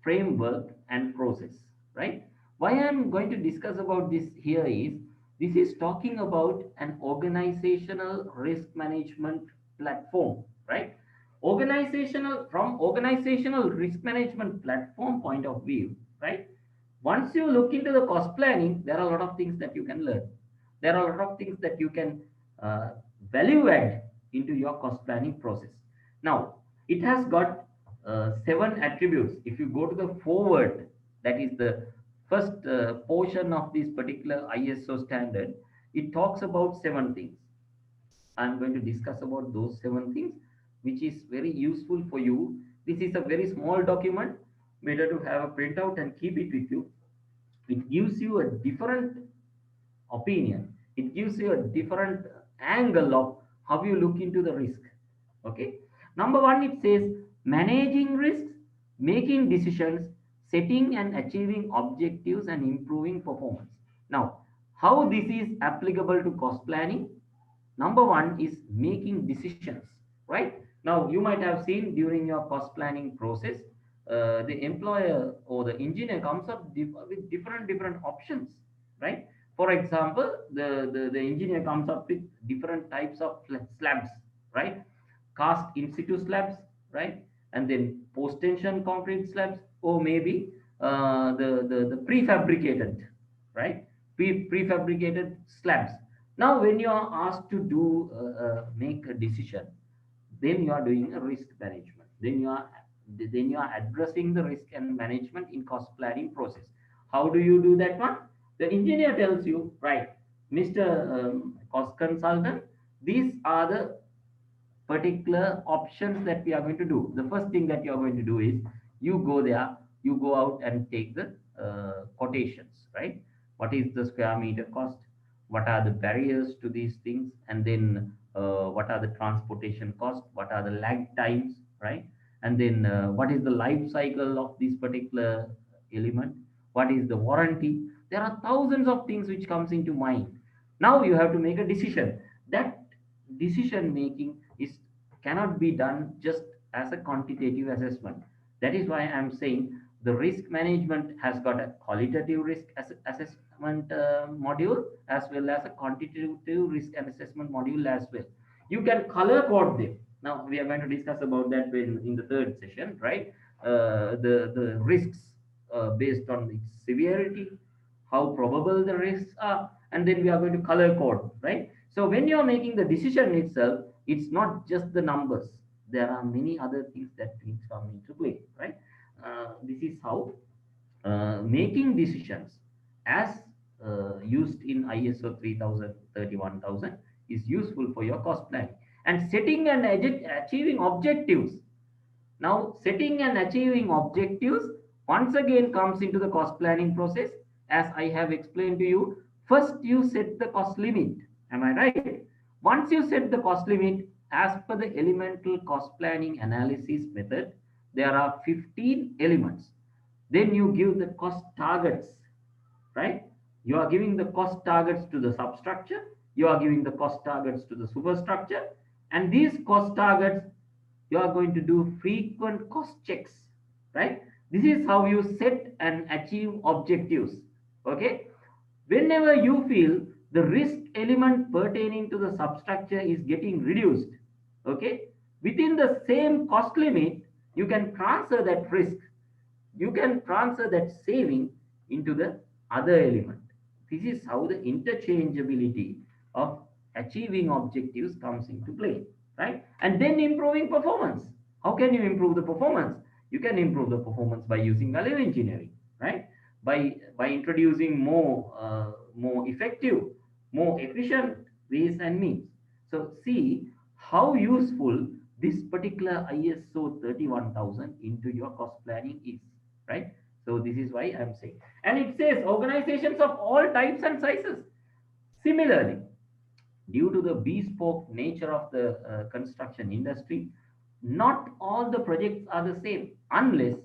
[SPEAKER 1] framework, and process, right? Why I'm going to discuss about this here is, this is talking about an organizational risk management platform, right? From organizational risk management platform point of view, right? Once you look into the cost planning, there are a lot of things that you can learn. There are a lot of things that you can uh, value add into your cost planning process. Now, it has got seven attributes. If you go to the forward, that is the first portion of this particular ISO standard, it talks about seven things. I'm going to discuss about those seven things, which is very useful for you. This is a very small document. Better to have a printout and keep it with you. It gives you a different opinion. It gives you a different angle of how you look into the risk. Okay. Number one, it says managing risks, making decisions, setting and achieving objectives, and improving performance. Now, how this is applicable to cost planning? Number one is making decisions, right? Now, you might have seen during your cost planning process, the employer or the engineer comes up with different options, right? For example, the engineer comes up with different types of slabs, right? Cast in situ slabs, right? And then post tension concrete slabs, or maybe the prefabricated, right? Prefabricated slabs. Now, when you are asked to do make a decision, then you are doing a risk management. Then you are addressing the risk and management in cost planning process. How do you do that one? The engineer tells you, right, Mr. Cost consultant, these are the particular options that we are going to do. The first thing that you are going to do is, you go there, you go out and take the quotations, right? What is the square meter cost? What are the barriers to these things? And then what are the transportation costs? What are the lag times, right? And then what is the life cycle of this particular element? What is the warranty? There are thousands of things which comes into mind. Now you have to make a decision. That decision making is cannot be done just as a quantitative assessment. That is why I'm saying the risk management has got a qualitative risk assessment module, as well as a quantitative risk and assessment module as well. You can color code them. Now we are going to discuss about that in the third session, right? The risks based on its severity, how probable the risks are, and then we are going to color code, right? So when you are making the decision itself, it's not just the numbers. There are many other things that things come into play, right? This is how making decisions, as used in ISO 3000 31000, is useful for your cost planning. And setting and achieving objectives. Now, setting and achieving objectives once again comes into the cost planning process. As I have explained to you, first you set the cost limit. Am I right? Once you set the cost limit, as per the elemental cost planning analysis method, there are 15 elements. Then you give the cost targets, right? You are giving the cost targets to the substructure, you are giving the cost targets to the superstructure, and these cost targets, you are going to do frequent cost checks, right? This is how you set and achieve objectives. Okay, whenever you feel the risk element pertaining to the substructure is getting reduced, okay, within the same cost limit, you can transfer that risk, you can transfer that saving into the other element. This is how the interchangeability of achieving objectives comes into play, right? And then improving performance. How can you improve the performance? You can improve the performance by using value engineering, right? by introducing more effective, more efficient ways and means. So see how useful this particular ISO 31000 into your cost planning is, right? So this is why I'm saying, and it says organizations of all types and sizes. Similarly, due to the bespoke nature of the construction industry, not all the projects are the same unless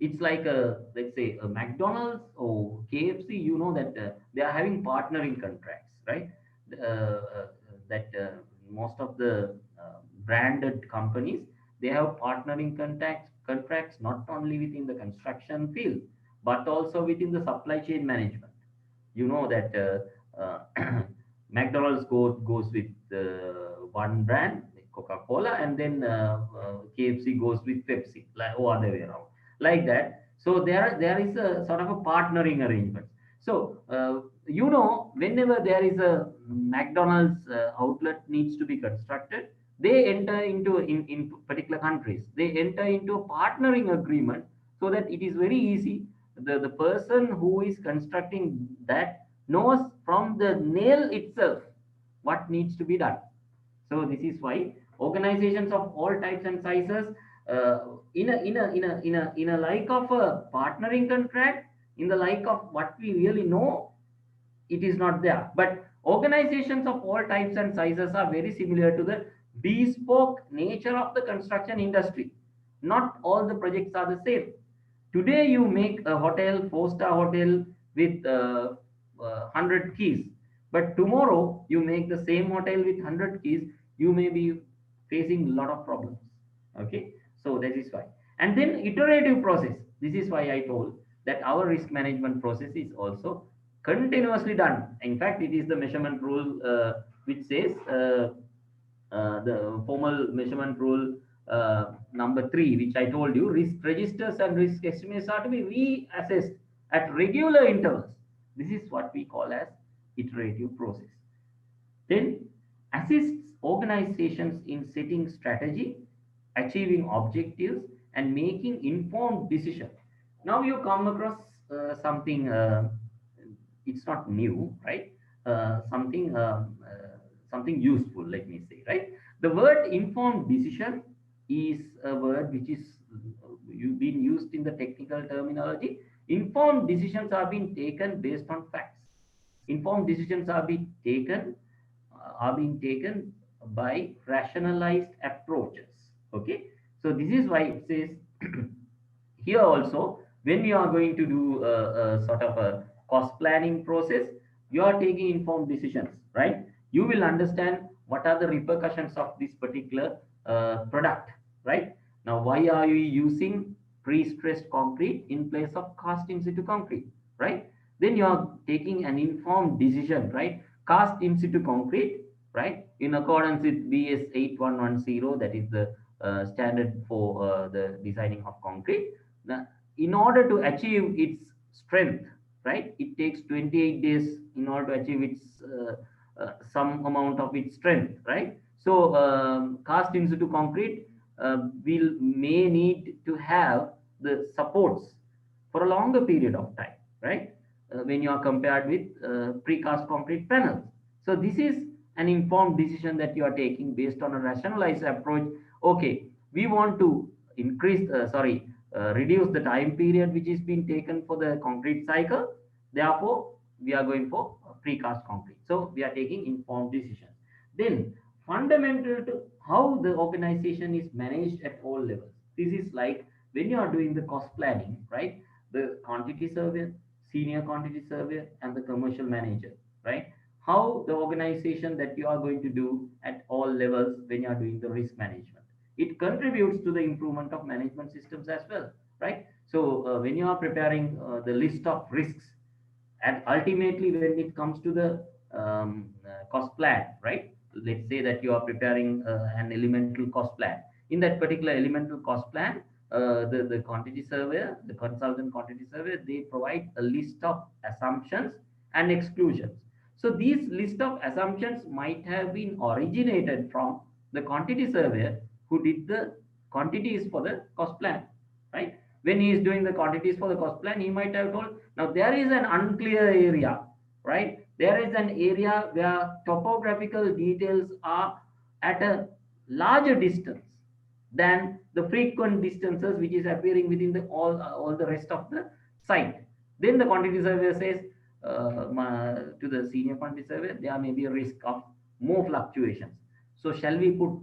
[SPEAKER 1] it's like a, let's say, a McDonald's or KFC. You know that they are having partnering contracts, right? That most of the branded companies, they have partnering contracts not only within the construction field but also within the supply chain management. You know that McDonald's goes with one brand, Coca-Cola, and then KFC goes with Pepsi, like, or other way around, like that. So there is a sort of a partnering arrangement. So whenever there is a McDonald's outlet needs to be constructed, they enter into in particular countries. They enter into a partnering agreement so that it is very easy. The person who is constructing that knows from the nail itself what needs to be done. So this is why organizations of all types and sizes, in a like of a partnering contract, in the like of what we really know, it is not there. But organizations of all types and sizes are very similar to the bespoke nature of the construction industry. Not all the projects are the same. Today, you make a hotel, four-star hotel with 100 keys, but tomorrow you make the same hotel with 100 keys, you may be facing a lot of problems. Okay, so that is why. And then iterative process. This is why I told that our risk management process is also continuously done. In fact, it is the measurement rule which says the formal measurement rule number 3, which I told you, risk registers and risk estimates are to be reassessed at regular intervals. This is what we call as iterative process. Then assists organizations in setting strategy, achieving objectives, and making informed decisions. Now you come across something. It's not new, right? Something useful. Let me say, right? The word informed decision is a word which is you've been used in the technical terminology. Informed decisions are being taken based on facts. Informed decisions are being taken by rationalized approaches. Okay, so this is why it says here also, when you are going to do a sort of a cost planning process, you are taking informed decisions, right? You will understand what are the repercussions of this particular product, right? Now, why are you using pre-stressed concrete in place of cast in situ concrete, right? Then you are taking an informed decision, right? Cast in situ concrete, right, in accordance with BS 8110, that is the standard for the designing of concrete. Now, in order to achieve its strength, right, it takes 28 days in order to achieve its some amount of its strength, right? So cast in situ concrete will may need to have the supports for a longer period of time, right? When you are compared with precast concrete panels. So this is an informed decision that you are taking based on a rationalized approach. Okay, we want to reduce the time period which is being taken for the concrete cycle. Therefore, we are going for precast concrete. So we are taking informed decisions. Then, fundamental to how the organization is managed at all levels. This is like when you are doing the cost planning, right? The quantity surveyor, senior quantity surveyor, and the commercial manager, right? How the organization that you are going to do at all levels when you are doing the risk management. It contributes to the improvement of management systems as well, right? So when you are preparing the list of risks, and ultimately when it comes to the cost plan, right? Let's say that you are preparing an elemental cost plan. In that particular elemental cost plan, the quantity surveyor, the consultant quantity surveyor, they provide a list of assumptions and exclusions. So these list of assumptions might have been originated from the quantity surveyor who did the quantities for the cost plan, right? When he is doing the quantities for the cost plan, he might have told, now there is an unclear area, right? There is an area where topographical details are at a larger distance than the frequent distances which is appearing within the all the rest of the site. Then the quantity surveyor says to the senior quantity surveyor, there may be a risk of more fluctuations. So shall we put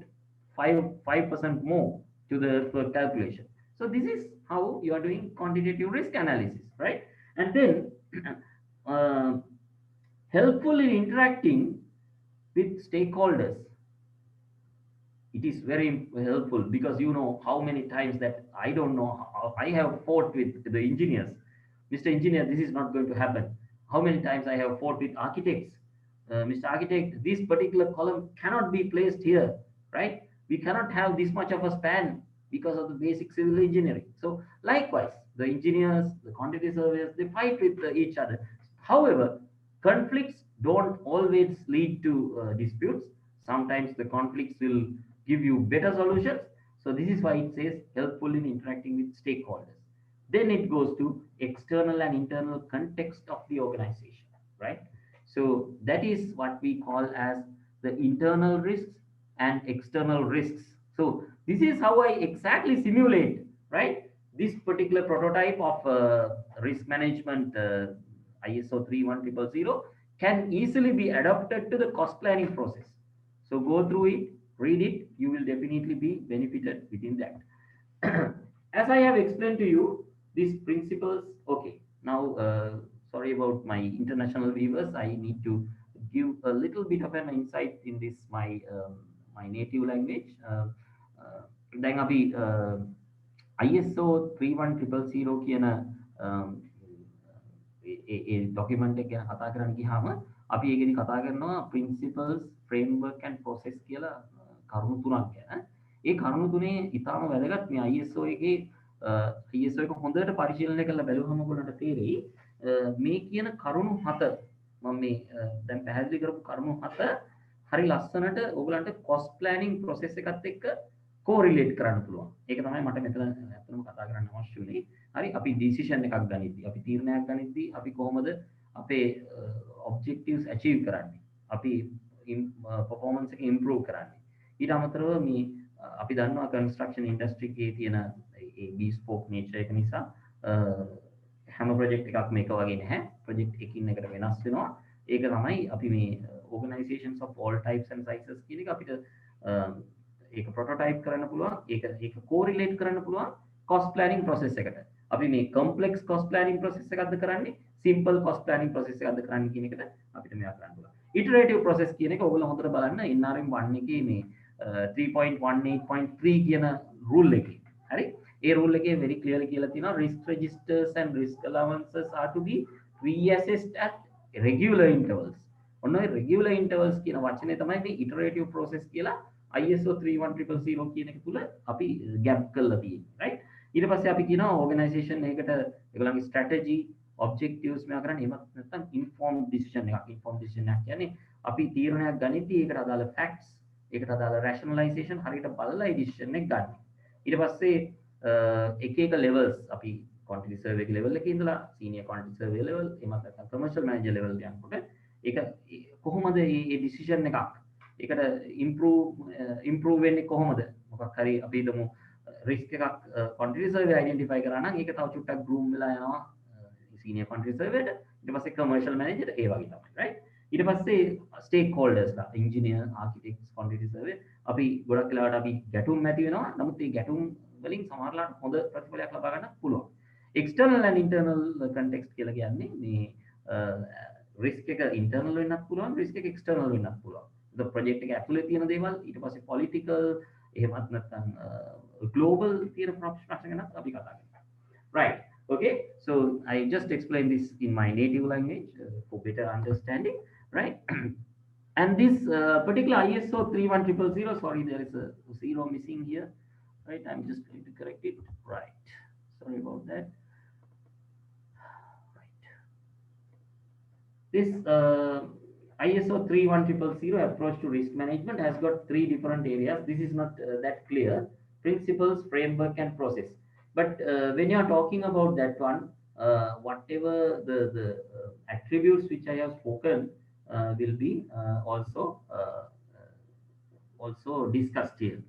[SPEAKER 1] 5% more to the calculation? So this is how you are doing quantitative risk analysis, right? And then uh, helpful in interacting with stakeholders, it is very helpful, because you know how many times that I don't know how I have fought with the engineers. Mr. Engineer, this is not going to happen. How many times I have fought with architects. Mr. Architect, this particular column cannot be placed here, right? We cannot have this much of a span because of the basic civil engineering. So likewise, the engineers, the quantity surveyors, they fight with each other. However, conflicts don't always lead to disputes. Sometimes the conflicts will give you better solutions. So this is why it says helpful in interacting with stakeholders. Then it goes to external and internal context of the organization, right? So that is what we call as the internal risks and external risks. So this is how I exactly simulate, right? This particular prototype of risk management ISO 31000 can easily be adapted to the cost planning process. So go through it, read it, you will definitely be benefited within that. As I have explained to you, these principles, okay, now, sorry about my international viewers, I need to give a little bit of an insight in this, my native language. දැන් අපි ISO 31000 කියන ඒ document එක ගැන කතා කරන්න ගියාම අපි ඒකෙදි කතා කරනවා principles, framework and process කියලා කරුණු තුනක් ගැන. ඒ කරුණු තුනේ ඉතාම වැදගත් මේ ISO එකේ ISO එක හොඳට පරිශීලනය කරලා බැලුවම ඔයගොල්ලන්ට තේරෙයි මේ කියන කරුණු හත මම මේ දැන් පැහැදිලි කරපු කරුණු හත හරි ලස්සනට ඔයගොල්ලන්ට cost planning process එකත් එක්ක correlate කරන්න පුළුවන්. ඒක තමයි මට මෙතන ඇත්තටම කතා කරන්න අවශ්‍ය වුණේ. හරි අපි decision එකක් ගනිද්දී අපි තීරණයක් ගනිද්දී අපි කොහොමද අපේ objectives achieve කරන්නේ? අපි performance එක improve කරන්නේ. ඊට අමතරව මේ අපි දන්නවා construction industry එකේ තියෙන ඒ bespoke nature එක නිසා හැම project එකක්ම එක වගේ නැහැ. project එකින් එකට වෙනස් වෙනවා. ඒක තමයි අපි මේ organizations of all types and sizes කියන එක අපිට ඒක prototype කරන්න පුළුවන්. ඒක correlate කරන්න පුළුවන් cost planning process එකට. අපි මේ complex cost planning process එකක්ද කරන්නේ simple cost planning process එකක්ද කරන්නේ කියන එකට අපිට මේවා කරන්න පුළුවන්. iterative process කියන එක ඔයගොල්ලෝ හොඳට බලන්න NRM 1 එකේ මේ 3.18.3 කියන rule එකේ. හරි? ඒ rule එකේ very clearly කියලා තියෙනවා risk registers and risk allowances are to be reassessed at regular intervals. ඔන්න ඔය regular intervals කියන වචනේ තමයි මේ iterative process කියලා ISO 31000 කියන එක තුල අපි gap කරලා තියෙන්නේ, right? ඊට පස්සේ අපි කියනවා organization එකකට ඒගොල්ලන්ගේ strategy, objectives මේවා කරන්න එහෙමත් නැත්නම් informed decision එකක්. informed decision එකක් කියන්නේ අපි තීරණයක් ගනිද්දී ඒකට අදාළ facts, ඒකට අදාළ rationalization හරියට බලලා ඒ decision එක ගන්න. ඊට පස්සේ එක එක levels අපි quantity survey level එකේ ඉඳලා senior quantity survey level එහෙමත් නැත්නම් commercial manager level යනකොට ඒක කොහොමද මේ decision එකක් ඒකට improve වෙන්නේ කොහොමද? මොකක් හරි අපි හිතමු risk එකක් quantity survey identify කරා නම් ඒක තව චුට්ටක් groom වෙලා යනවා senior quantity survey ට. ඊට පස්සේ commercial manager ඒ වගේ තමයි, right? ඊට පස්සේ stakeholders ලා engineer, architects, quantity survey අපි ගොඩක් වෙලාවට අපි ගැටුම් ඇති වෙනවා. නමුත් මේ ගැටුම් වලින් සමහරලාට හොඳ ප්‍රතිඵලයක් ලබා ගන්න පුළුවන්. external and internal context කියලා කියන්නේ මේ risk එක internal වෙන්නත් පුළුවන්, risk එක external වෙන්නත් පුළුවන්. the project එක ඇතුලේ තියෙන දේවල් ඊට පස්සේ political එහෙමත් නැත්නම් global තියෙන ප්‍රශ්න ගැන අපි කතා කරනවා. Right. Okay. So I just explained this in my native language for better understanding, right? And this particular ISO 31000, sorry, there is a zero missing here, right? I'm just going to correct it. Right. Sorry about that. Right. This ISO 31000 approach to risk management has got three different areas. This is not that clear. Principles, framework, and process. But when you are talking about that one, whatever the attributes which I have spoken will be also discussed here.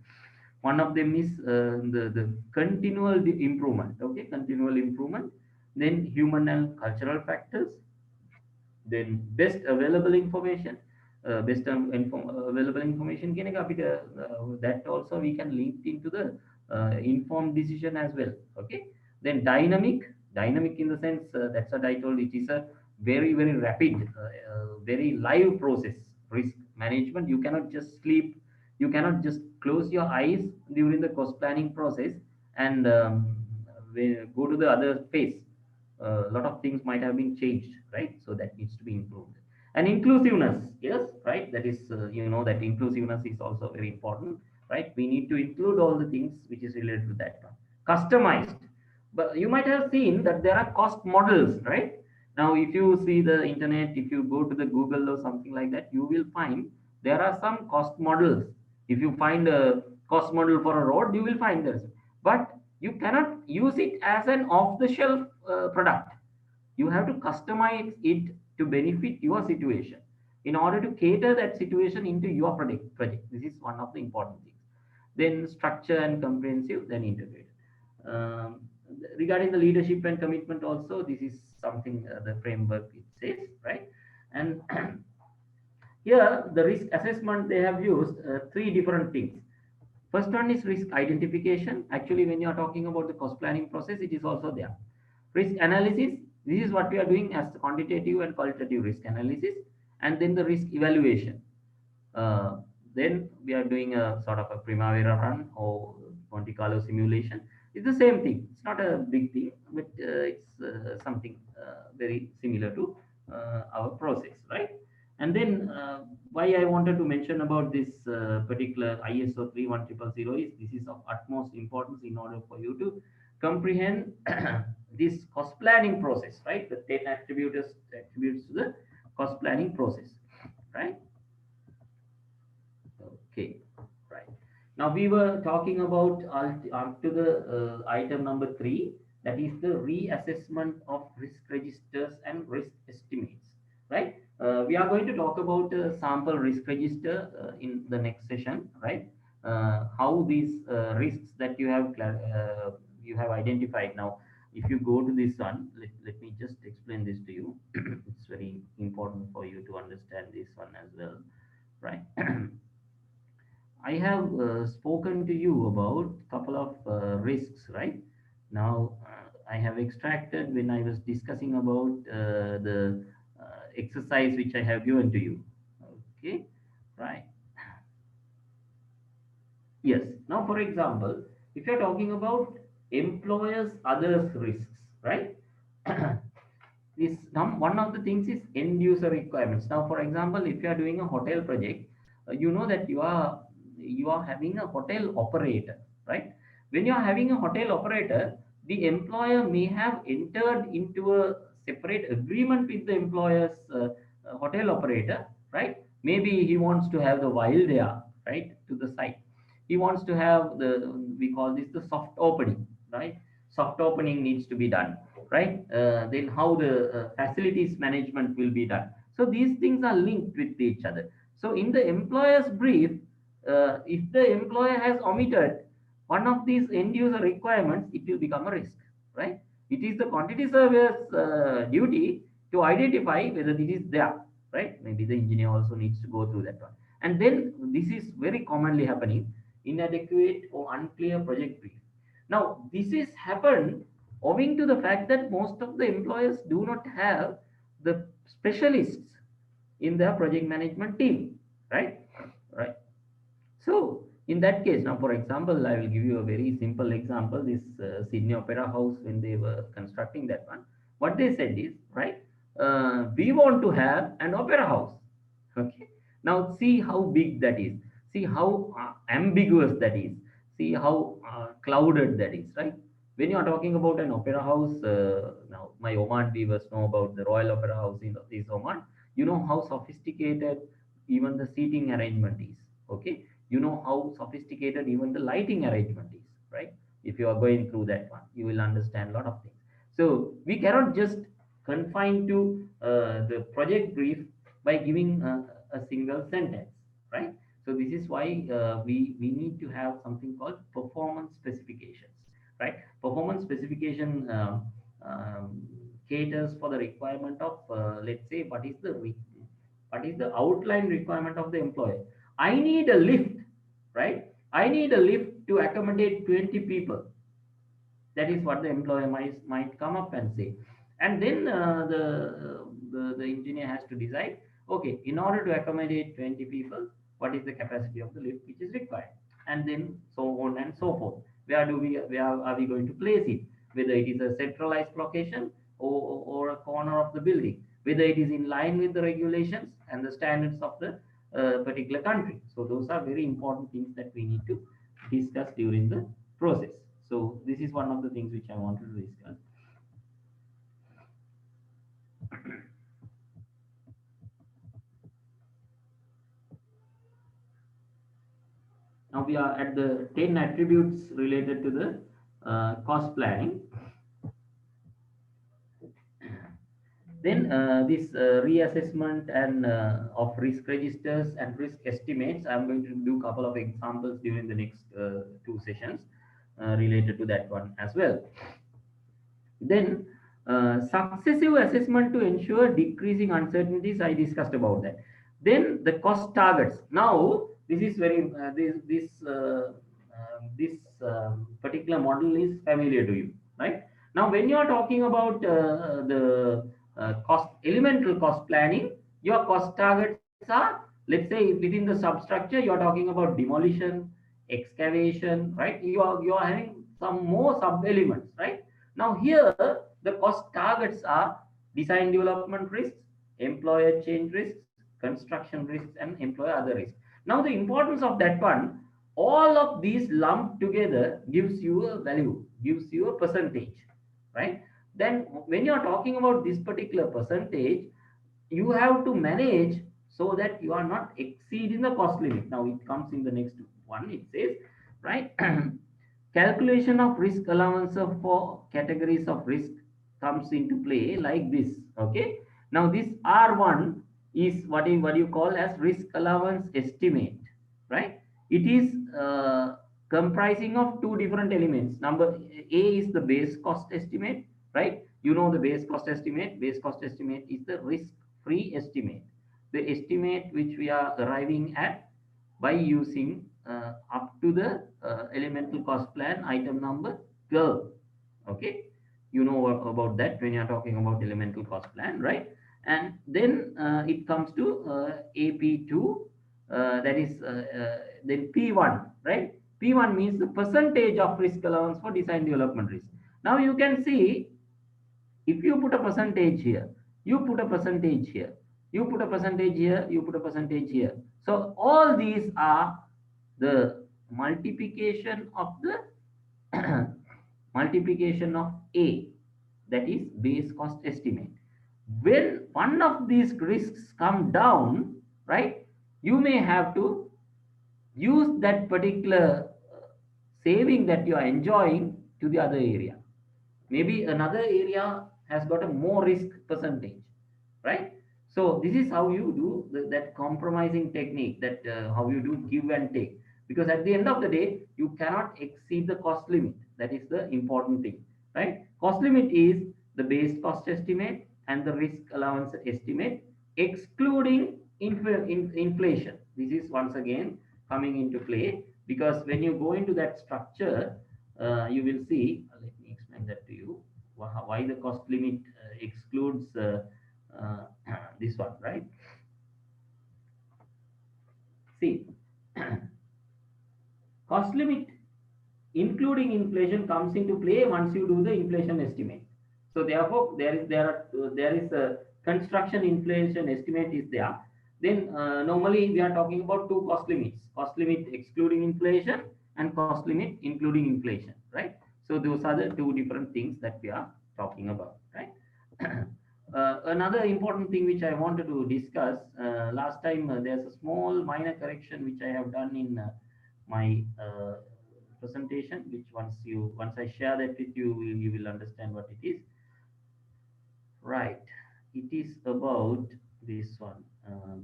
[SPEAKER 1] One of them is the continual improvement. Okay, continual improvement. Then human and cultural factors, then best available information, available information කෙනෙක් අපිට that also we can link into the informed decision as well. Okay, then dynamic in the sense, that's what I told, it is a very rapid, very live process. Risk management, you cannot just sleep, you cannot just close your eyes during the cost planning process and go to the other phase. A lot of things might have been changed, right? So that needs to be improved. And inclusiveness, yes, right? That is, you know, that inclusiveness is also very important, right? We need to include all the things which is related to that one. Customized, but you might have seen that there are cost models, right? Now, if you see the internet, if you go to the Google or something like that, you will find there are some cost models. If you find a cost model for a road, you will find this, but you cannot use it as an off the shelf product. You have to customize it to benefit your situation in order to cater that situation into your project. This is one of the important things. Then structure and comprehensive, then integrate. um, Regarding the leadership and commitment also, this is something, the framework it says, right? And here the risk assessment, they have used three different things. First one is risk identification. Actually, when you are talking about the cost planning process, it is also there. Risk analysis, this is what we are doing as quantitative and qualitative risk analysis. And then the risk evaluation. Uh, then we are doing a sort of a Primavera run or Monte Carlo simulation. It's the same thing. It's not a big thing, but it's something very similar to our process, right? And then why I wanted to mention about this particular ISO 31000 is this is of utmost importance in order for you to comprehend this cost planning process, right? The 10 attributes to the cost planning process, right? Okay, right. Now we were talking about up to the item number three, that is the reassessment of risk registers and risk estimates, right? We are going to talk about sample risk register in the next session, right? How these risks that you have identified now. If you go to this one, let me just explain this to you. It's very important for you to understand this one as well, right? I have spoken to you about couple of risks, right? Now, I have extracted when I was discussing about the exercise which I have given to you. Okay, right. Yes. Now, for example, if you're talking about employers' others risks, right? This one of the things is end user requirements. Now, for example, if you are doing a hotel project, you know that you are having a hotel operator, right? When you are having a hotel operator, the employer may have entered into a separate agreement with the employer's hotel operator, right? Maybe he wants to have the wild air, right, to the site. He wants to have the, we call this the soft opening, right? Soft opening needs to be done, right? Then how the facilities management will be done. So these things are linked with each other. So in the employer's brief, if the employer has omitted one of these end user requirements, it will become a risk, right? It is the quantity surveyor's duty to identify whether this is there, right? Maybe the engineer also needs to go through that one. And then this is very commonly happening, inadequate or unclear project brief. Now, this is happened owing to the fact that most of the employers do not have the specialists in their project management team, right? Right. So, in that case, now for example, I will give you a very simple example. This Sydney Opera House, when they were constructing that one, what they said is, right, we want to have an opera house. Okay. Now, see how big that is. See how ambiguous that is. See how clouded that is, right? When you are talking about an opera house, now my Oman viewers know about the Royal Opera House in is Oman. You know how sophisticated even the seating arrangement is. Okay, you know how sophisticated even the lighting arrangement is, right? If you are going through that one, you will understand a lot of things. So we cannot just confine to the project brief by giving a single sentence, right? So this is why we need to have something called performance specifications, right? Performance specification caters for the requirement of, let's say, what is the outline requirement of the employer. I need a lift, right? I need a lift to accommodate 20 people. That is what the employer might come up and say. And then the engineer has to decide, okay, in order to accommodate 20 people, what is the capacity of the lift which is required, and then so on and so forth. Where are we going to place it, whether it is a centralized location, or a corner of the building, whether it is in line with the regulations and the standards of the particular country. So those are very important things that we need to discuss during the process. So this is one of the things which I wanted to discuss. Now we are at the 10 attributes related to the cost planning. Then this reassessment and of risk registers and risk estimates. I'm going to do a couple of examples during the next two sessions related to that one as well. Then successive assessment to ensure decreasing uncertainties. I discussed about that. Then the cost targets. Now this is very this particular model is familiar to you, right? Now when you are talking about the cost elemental cost planning, your cost targets are, let's say, within the substructure you are talking about demolition, excavation, right? You are having some more sub elements, right? Now here the cost targets are design development risks, employer change risks, construction risks, and employer other risks. Now the importance of that one, all of these lumped together gives you a value, gives you a percentage, right? Then when you are talking about this particular percentage, you have to manage so that you are not exceeding the cost limit. Now it comes in the next one. It says, right, calculation of risk allowance for categories of risk comes into play like this. Okay. Now this R1 is what you call as risk allowance estimate, right? It is comprising of two different elements. Number A is the base cost estimate, right? You know the base cost estimate. Base cost estimate is the risk free estimate, the estimate which we are arriving at by using up to the elemental cost plan item number 12. Okay, you know about that when you are talking about elemental cost plan, right? And then it comes to AP2, that is then P1, right? P1 means the percentage of risk allowance for design development risk. Now you can see, if you put a percentage here, you put a percentage here, you put a percentage here, you put a percentage here. So all these are the multiplication of the multiplication of A, that is base cost estimate. When one of these risks come down, right, you may have to use that particular saving that you are enjoying to the other area. Maybe another area has got a more risk percentage, right? So this is how you do that compromising technique, that how you do give and take, because at the end of the day you cannot exceed the cost limit. That is the important thing, right? Cost limit is the base cost estimate and the risk allowance estimate excluding inflation. This is once again coming into play, because when you go into that structure, you will see, let me explain that to you, why the cost limit excludes uh, this one, right? See, cost limit including inflation comes into play once you do the inflation estimate. So therefore, there is a construction inflation estimate is there. Then normally we are talking about two cost limits: cost limit excluding inflation and cost limit including inflation, right? So those are the two different things that we are talking about, right? Another important thing which I wanted to discuss last time, there's a small minor correction which I have done in my presentation, which once I share that with you, you will understand what it is. Right. It is about this one,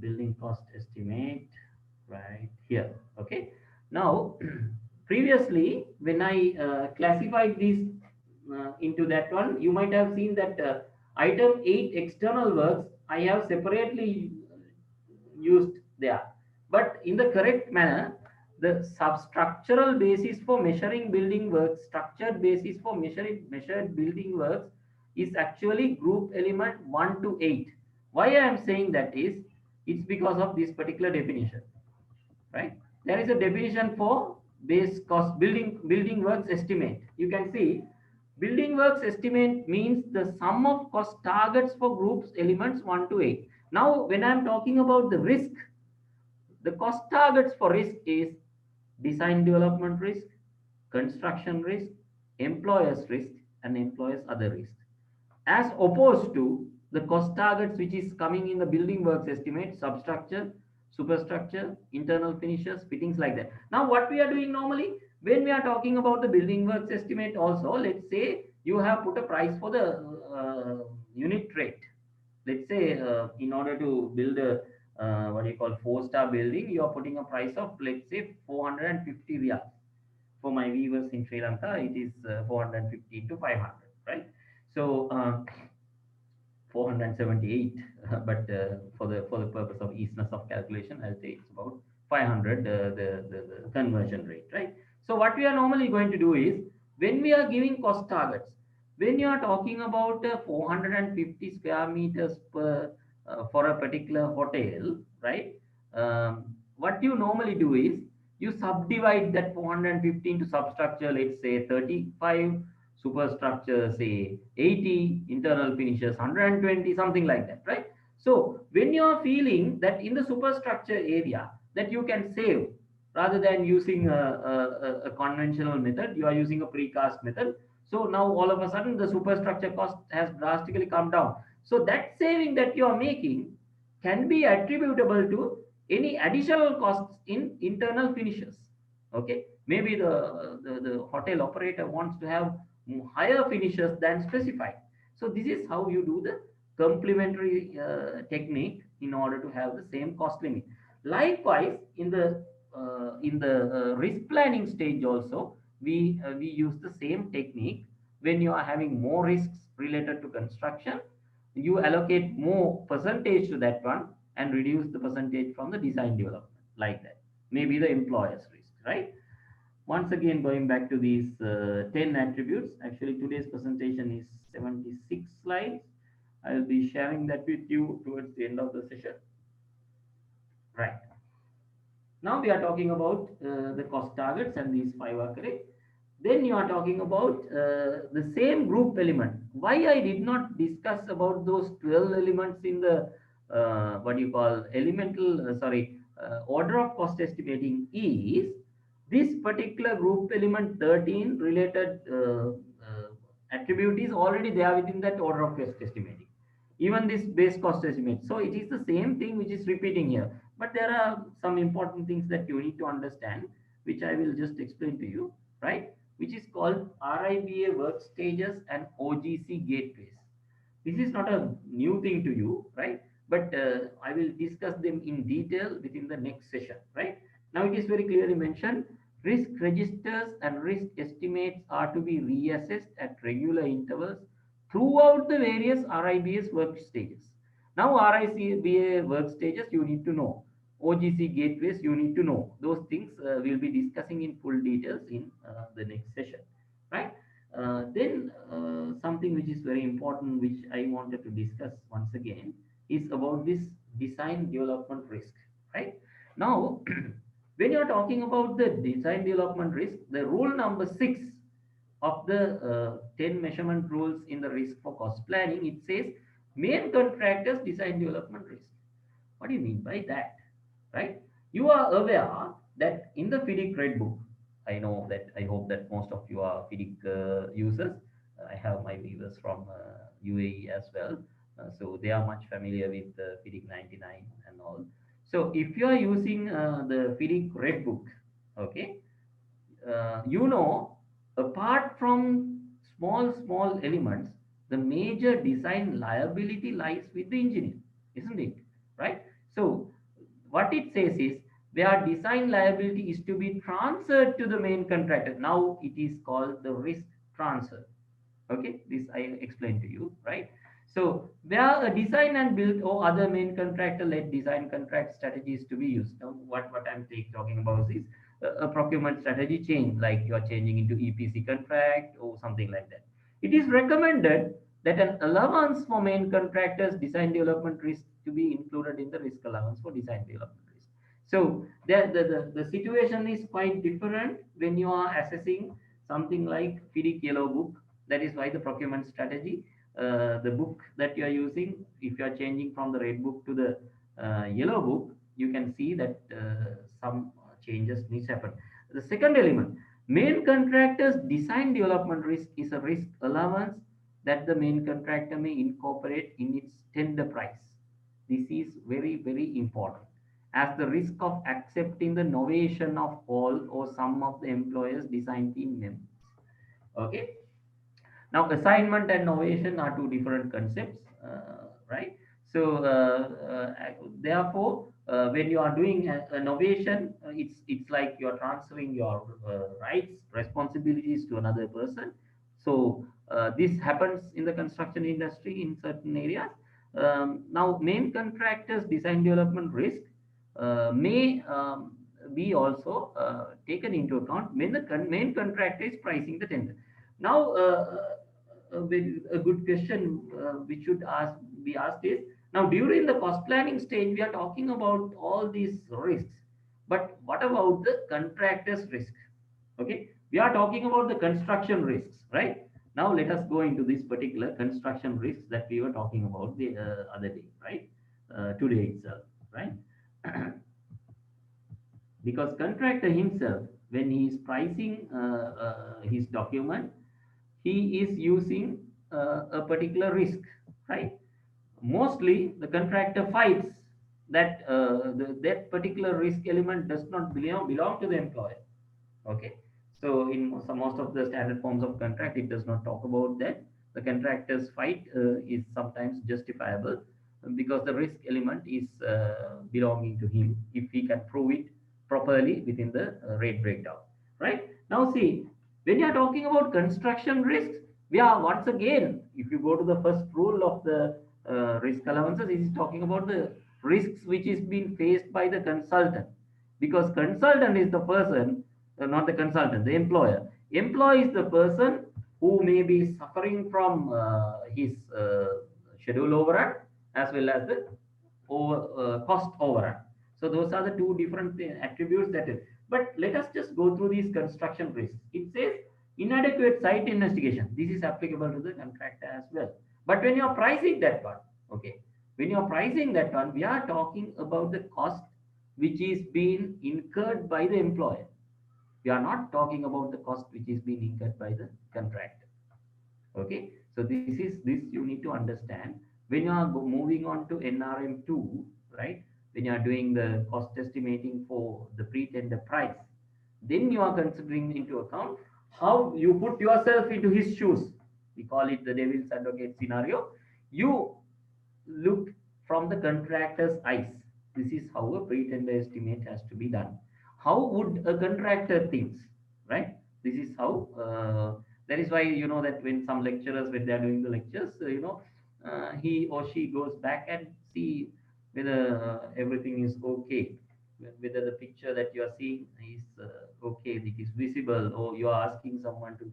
[SPEAKER 1] building cost estimate, right here. Okay. Now, previously, when I classified this into that one, you might have seen that item 8 external works I have separately used there. But in the correct manner, the substructural basis for measuring building works, structured basis for measured building works is actually group element 1 to 8. Why I am saying that is, it's because of this particular definition, right? There is a definition for base cost building works estimate. You can see building works estimate means the sum of cost targets for groups elements 1 to 8. Now, when I am talking about the Riskk, the cost targets for Riskk is design development risk, construction risk, employers risk, and employers other risk, as opposed to the cost targets which is coming in the building works estimate, substructure, superstructure, internal finishes, fittings, like that. Now, what we are doing normally when we are talking about the building works estimate, also, let's say you have put a price for the unit rate. Let's say in order to build a what do you call four-star building, you are putting a price of, let's say, 450 riyals. For my viewers in Sri Lanka, it is 450 to 500, right? So 478, but for the purpose of easiness of calculation, I'll say it's about 500, the conversion rate, right? So what we are normally going to do is, when we are giving cost targets, when you are talking about 450 square meters per for a particular hotel, right? What you normally do is, you subdivide that 415 into substructure, let's say 35, superstructure, say 80, internal finishes 120, something like that, right? So when you are feeling that in the superstructure area that you can save, rather than using a conventional method, you are using a precast method. So now all of a sudden the superstructure cost has drastically come down. So that saving that you are making can be attributable to any additional costs in internal finishes. Okay, maybe the hotel operator wants to have higher finishes than specified. So this is how you do the complementary technique in order to have the same cost limit. Likewise, in the risk planning stage also, we use the same technique. When you are having more risks related to construction, you allocate more percentage to that one and reduce the percentage from the design development, like that. Maybe the employer's risk, right? Once again, going back to these 10 attributes, actually today's presentation is 76 slides. I'll be sharing that with you towards the end of the session. Right. Now we are talking about the cost targets, and these five are correct. Then you are talking about the same group element. Why I did not discuss about those 12 elements in the what do you call elemental, order of cost estimating is, this particular group element 13 related attribute is already there within that order of cost estimating. Even this base cost estimate. So it is the same thing which is repeating here. But there are some important things that you need to understand, which I will just explain to you, right? Which is called RIBA work stages and OGC gateways. This is not a new thing to you, right? But I will discuss them in detail within the next session, right? Now it is very clearly mentioned, risk registers and risk estimates are to be reassessed at regular intervals throughout the various RIBA's work stages. Now RIBA work stages you need to know. OGC gateways you need to know. Those things we'll be discussing in full details in the next session, right? Then something which is very important, which I wanted to discuss once again, is about this design development risk, right? Now, when you are talking about the design development risk, the rule number 6 of the 10 measurement rules in the risk for cost planning, it says main contractors design development risk. What do you mean by that? Right? You are aware that in the FIDIC Red Book, I know that, I hope that most of you are FIDIC users. I have my viewers from UAE as well. So they are much familiar with FIDIC 99 and all. So if you are using the FIDIC Red Book, okay, apart from small elements, the major design liability lies with the engineer, isn't it? Right? So, what it says is where design liability is to be transferred to the main contractor. Now it is called the risk transfer. Okay, this I explained to you, right? So where a design and build or other main contractor led design contract strategies to be used. Now what I'm talking about is a procurement strategy change, like you are changing into EPC contract or something like that. It is recommended that an allowance for main contractors design development risk to be included in the risk allowance for design development risk. So the situation is quite different when you are assessing something like FIDIC yellow book. That is why the procurement strategy, the book that you are using, if you are changing from the red book to the yellow book, you can see that some changes needs to happen. The second element, main contractor's design development risk is a risk allowance that the main contractor may incorporate in its tender price. This is very important, as the risk of accepting the novation of all or some of the employer's design team members. Okay. Now, assignment and novation are two different concepts, right? So, therefore, when you are doing a novation, it's like you are transferring your rights, responsibilities to another person. So, this happens in the construction industry in certain areas. Now, main contractors' design development risk may be also taken into account when the main contractor is pricing the tender. Now, a good question which should be asked is, now during the cost planning stage, we are talking about all these risks, but what about the contractor's risk? Okay, we are talking about the construction risks, right? Now let us go into this particular construction risks that we were talking about the other day, right? Today itself, right? Because contractor himself, when he is pricing his document, he is using a particular risk, right? Mostly the contractor fights that that particular risk element does not belong to the employer. Okay, so in most of the standard forms of contract, it does not talk about that. The contractor's fight is sometimes justifiable because the risk element is belonging to him if he can prove it properly within the rate breakdown. Right now, see, when you are talking about construction risks, we are once again, if you go to the first rule of the risk allowances, it is talking about the risks which is being faced by the consultant, because consultant is the person, not the consultant, the employer. Employee is the person who may be suffering from his schedule overrun as well as the cost overrun. So those are the two different attributes that is. But let us just go through these construction risks. It says inadequate site investigation. This is applicable to the contractor as well. But when you are pricing that one, okay, when you are pricing that one, we are talking about the cost which is being incurred by the employer. We are not talking about the cost which is being incurred by the contractor. Okay, so this you need to understand when you are moving on to NRM2, right? When you are doing the cost estimating for the pre-tender price, then you are considering into account how you put yourself into his shoes. We call it the devil's advocate scenario. You look from the contractor's eyes. This is how a pre-tender estimate has to be done. How would a contractor thinks, right? This is how. That is why that when some lecturers, when they are doing the lectures, he or she goes back and see whether everything is okay, whether the picture that you are seeing is okay, it is visible, or you are asking someone to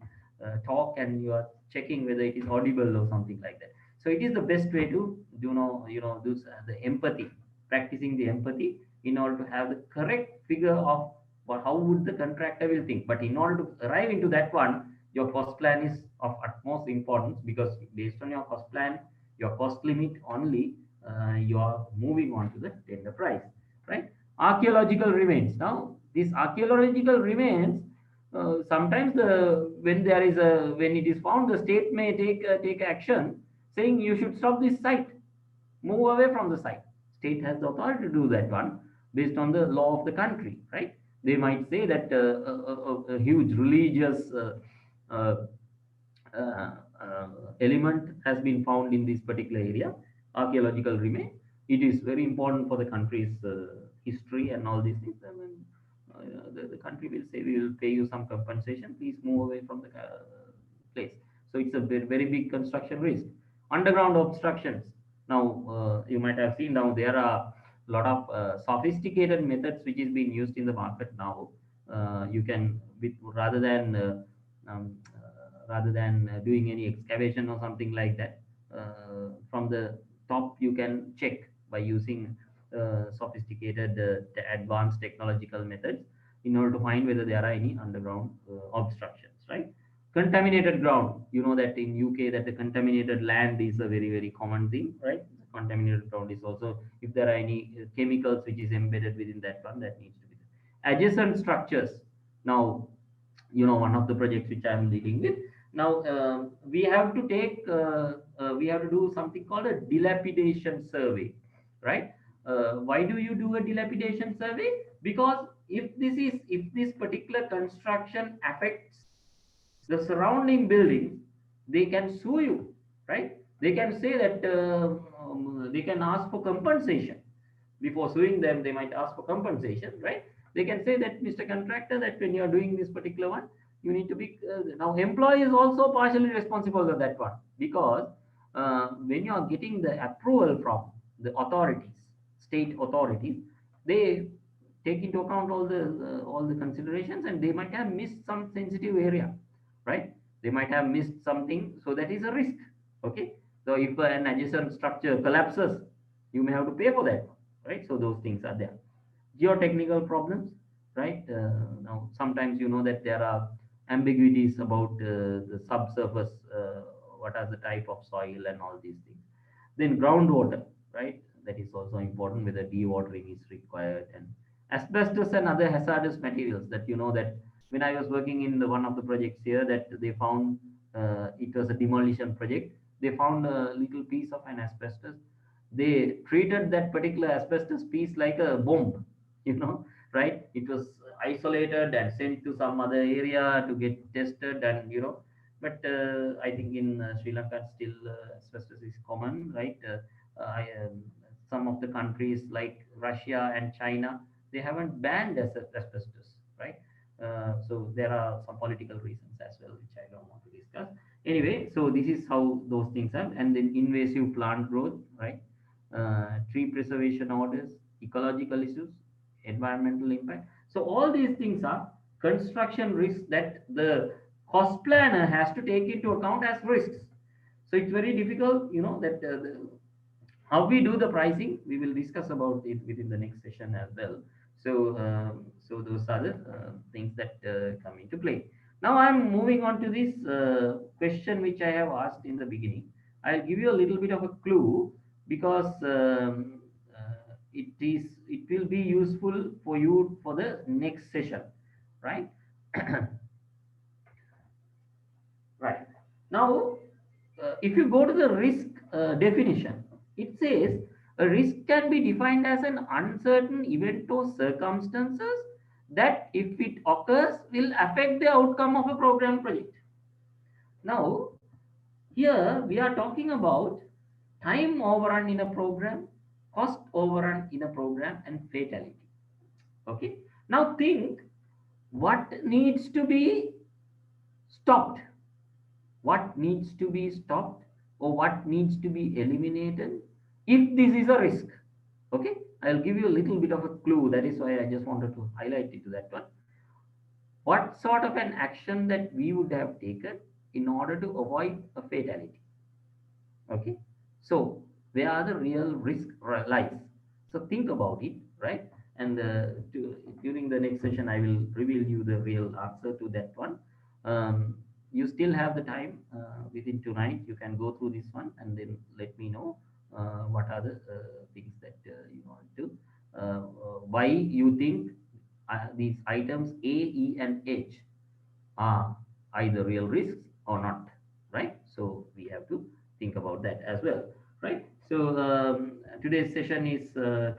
[SPEAKER 1] talk and you are checking whether it is audible or something like that. So it is the best way to do the empathy, practicing the empathy in order to have the correct figure of how would the contractor will think. But in order to arrive into that one, your cost plan is of utmost importance, because based on your cost plan, your cost limit only, you are moving on to the tender price, right? Archaeological remains. Now, these archaeological remains, sometimes when there is when it is found, the state may take action saying you should stop this site, move away from the site. State has the authority to do that one based on the law of the country, right? They might say that a huge religious uh, uh, uh, element has been found in this particular area, archaeological remain. It is very important for the country's history and all these things. And then the country will say, we will pay you some compensation. Please move away from the place. So it's a very, very big construction risk. Underground obstructions. Now, you might have seen now there are a lot of sophisticated methods which is being used in the market now. You can, with rather than doing any excavation or something like that, from the top you can check by using sophisticated advanced technological methods in order to find whether there are any underground obstructions, right? Contaminated ground, you know that in UK that the contaminated land is a very, very common thing, right? Contaminated ground is also, if there are any chemicals which is embedded within that one, that needs to be there. Adjacent structures. Now, one of the projects which I am dealing with now, we have to do something called a dilapidation survey, right? Why do you do a dilapidation survey? Because if this particular construction affects the surrounding buildings, they can sue you, right? They can say that they can ask for compensation. Before suing them, they might ask for compensation, right? They can say that, Mr. Contractor, that when you are doing this particular one, you need to be now employee is also partially responsible for that one, because when you are getting the approval from the authorities, state authorities, they take into account all the considerations, and they might have missed some sensitive area, right? They might have missed something, so that is a risk. Okay, so if an adjacent structure collapses, you may have to pay for that, right? So those things are there. Geotechnical problems, right? Now sometimes you know that there are ambiguities about the subsurface, what are the type of soil and all these things. Then groundwater, right? That is also important, whether dewatering is required. And asbestos and other hazardous materials, that you know that when I was working in one of the projects here, that they found, it was a demolition project. They found a little piece of an asbestos. They treated that particular asbestos piece like a bomb, you know, right? It was isolated and sent to some other area to get tested, and but I think in Sri Lanka still asbestos is common, right? Some of the countries like Russia and China, they haven't banned asbestos, right? So there are some political reasons as well, which I don't want to discuss. Anyway, so this is how those things are, and then invasive plant growth, right? Tree preservation orders, ecological issues, environmental impact. So all these things are construction risks that the cost planner has to take into account as risks. So it's very difficult, that how we do the pricing. We will discuss about it within the next session as well. So those are the things that come into play. Now I'm moving on to this question which I have asked in the beginning. I'll give you a little bit of a clue, because it will be useful for you for the next session, right? Right. Now, if you go to the risk definition, it says a risk can be defined as an uncertain event or circumstances that, if it occurs, will affect the outcome of a program project. Now, here we are talking about time overrun in a program, cost overrun in a program, and fatality. Okay. Now think what needs to be stopped, what needs to be stopped, or what needs to be eliminated if this is a risk. Okay, I'll give you a little bit of a clue. That is why I just wanted to highlight it to that one. What sort of an action that we would have taken in order to avoid a fatality? Okay, so where are the real risk lies? So think about it, right? And during the next session, I will reveal you the real answer to that one. You still have the time within tonight. You can go through this one and then let me know what are the things that you want to, why you think these items A, E, and H are either real risks or not, right? So we have to think about that as well, right? So today's session is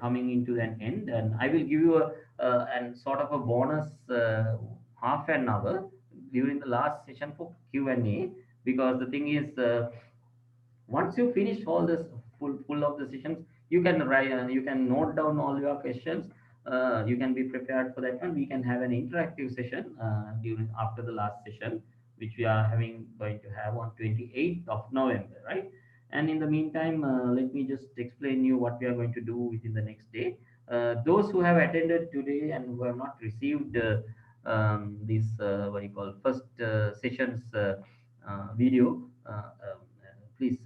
[SPEAKER 1] coming into an end, and I will give you a and sort of a bonus half an hour during the last session for Q&A, because the thing is, once you finish all this full of the sessions, you can write, you can note down all your questions. You can be prepared for that one. We can have an interactive session during after the last session, which we are having going to have on 28th of November, right? And in the meantime, let me just explain you what we are going to do within the next day. Those who have attended today and who have not received this what you call first sessions video, please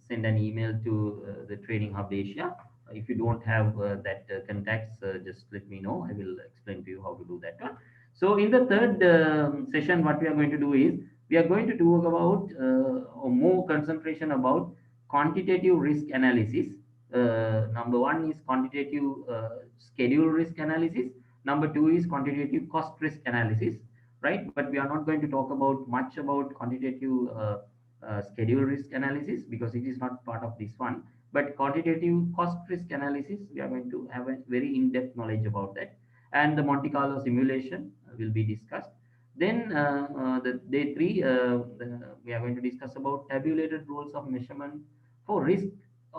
[SPEAKER 1] send an email to the Training Hub Asia. If you don't have that contacts, just let me know. I will explain to you how to do that one. So in the third session, what we are going to do is we are going to talk about or more concentration about quantitative risk analysis. Number one is quantitative schedule risk analysis. Number two is quantitative cost risk analysis, right? But we are not going to talk about much about quantitative schedule risk analysis because it is not part of this one. But quantitative cost risk analysis, we are going to have a very in-depth knowledge about that. And the Monte Carlo simulation will be discussed. Then the day three, we are going to discuss about tabulated rules of measurement for risk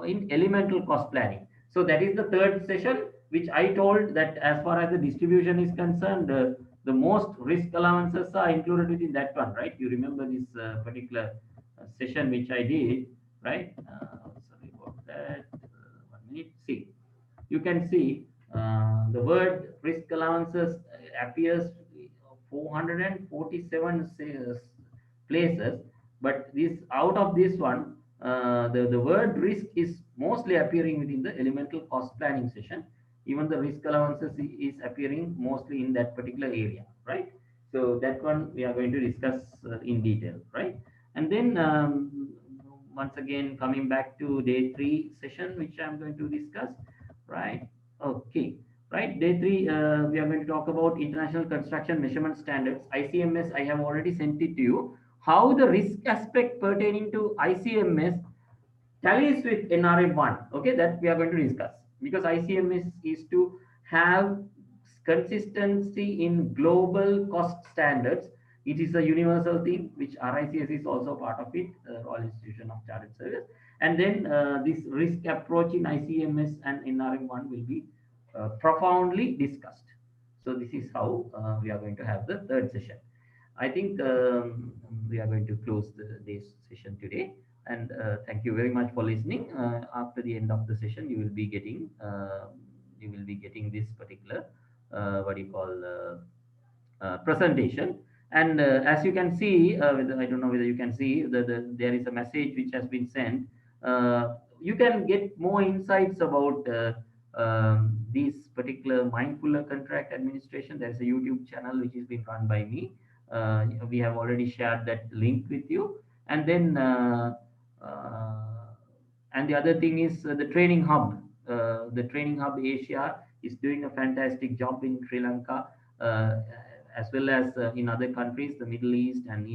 [SPEAKER 1] in elemental cost planning. So that is the third session, which I told that as far as the distribution is concerned, the most risk allowances are included within that one, right? You remember this particular session which I did, right? Sorry about that. 1 minute. See, you can see the word risk allowances appears 447 places, but this out of this one, the word risk is mostly appearing within the elemental cost planning session. Even the risk allowances is appearing mostly in that particular area, right? So that one we are going to discuss in detail, right? And then once again coming back to day three session, which I'm going to discuss, right? Okay, right. Day three, we are going to talk about International Construction Measurement Standards, ICMS. I have already sent it to you. How the risk aspect pertaining to ICMS tallies with NRM1. Okay, that we are going to discuss because ICMS is to have consistency in global cost standards. It is a universal thing, which RICS is also part of it, Royal Institution of Chartered Service. And then this risk approach in ICMS and NRM1 will be profoundly discussed. So this is how we are going to have the third session. I think we are going to close this session today. And thank you very much for listening. After the end of the session, you will be getting this particular what do you call presentation. And as you can see, I don't know whether you can see there is a message which has been sent. You can get more insights about this particular mindful contract administration. There is a YouTube channel which is being run by me. We have already shared that link with you. And then and the other thing is the training hub. The training hub Asia is doing a fantastic job in Sri Lanka, as well as in other countries, the Middle East and India.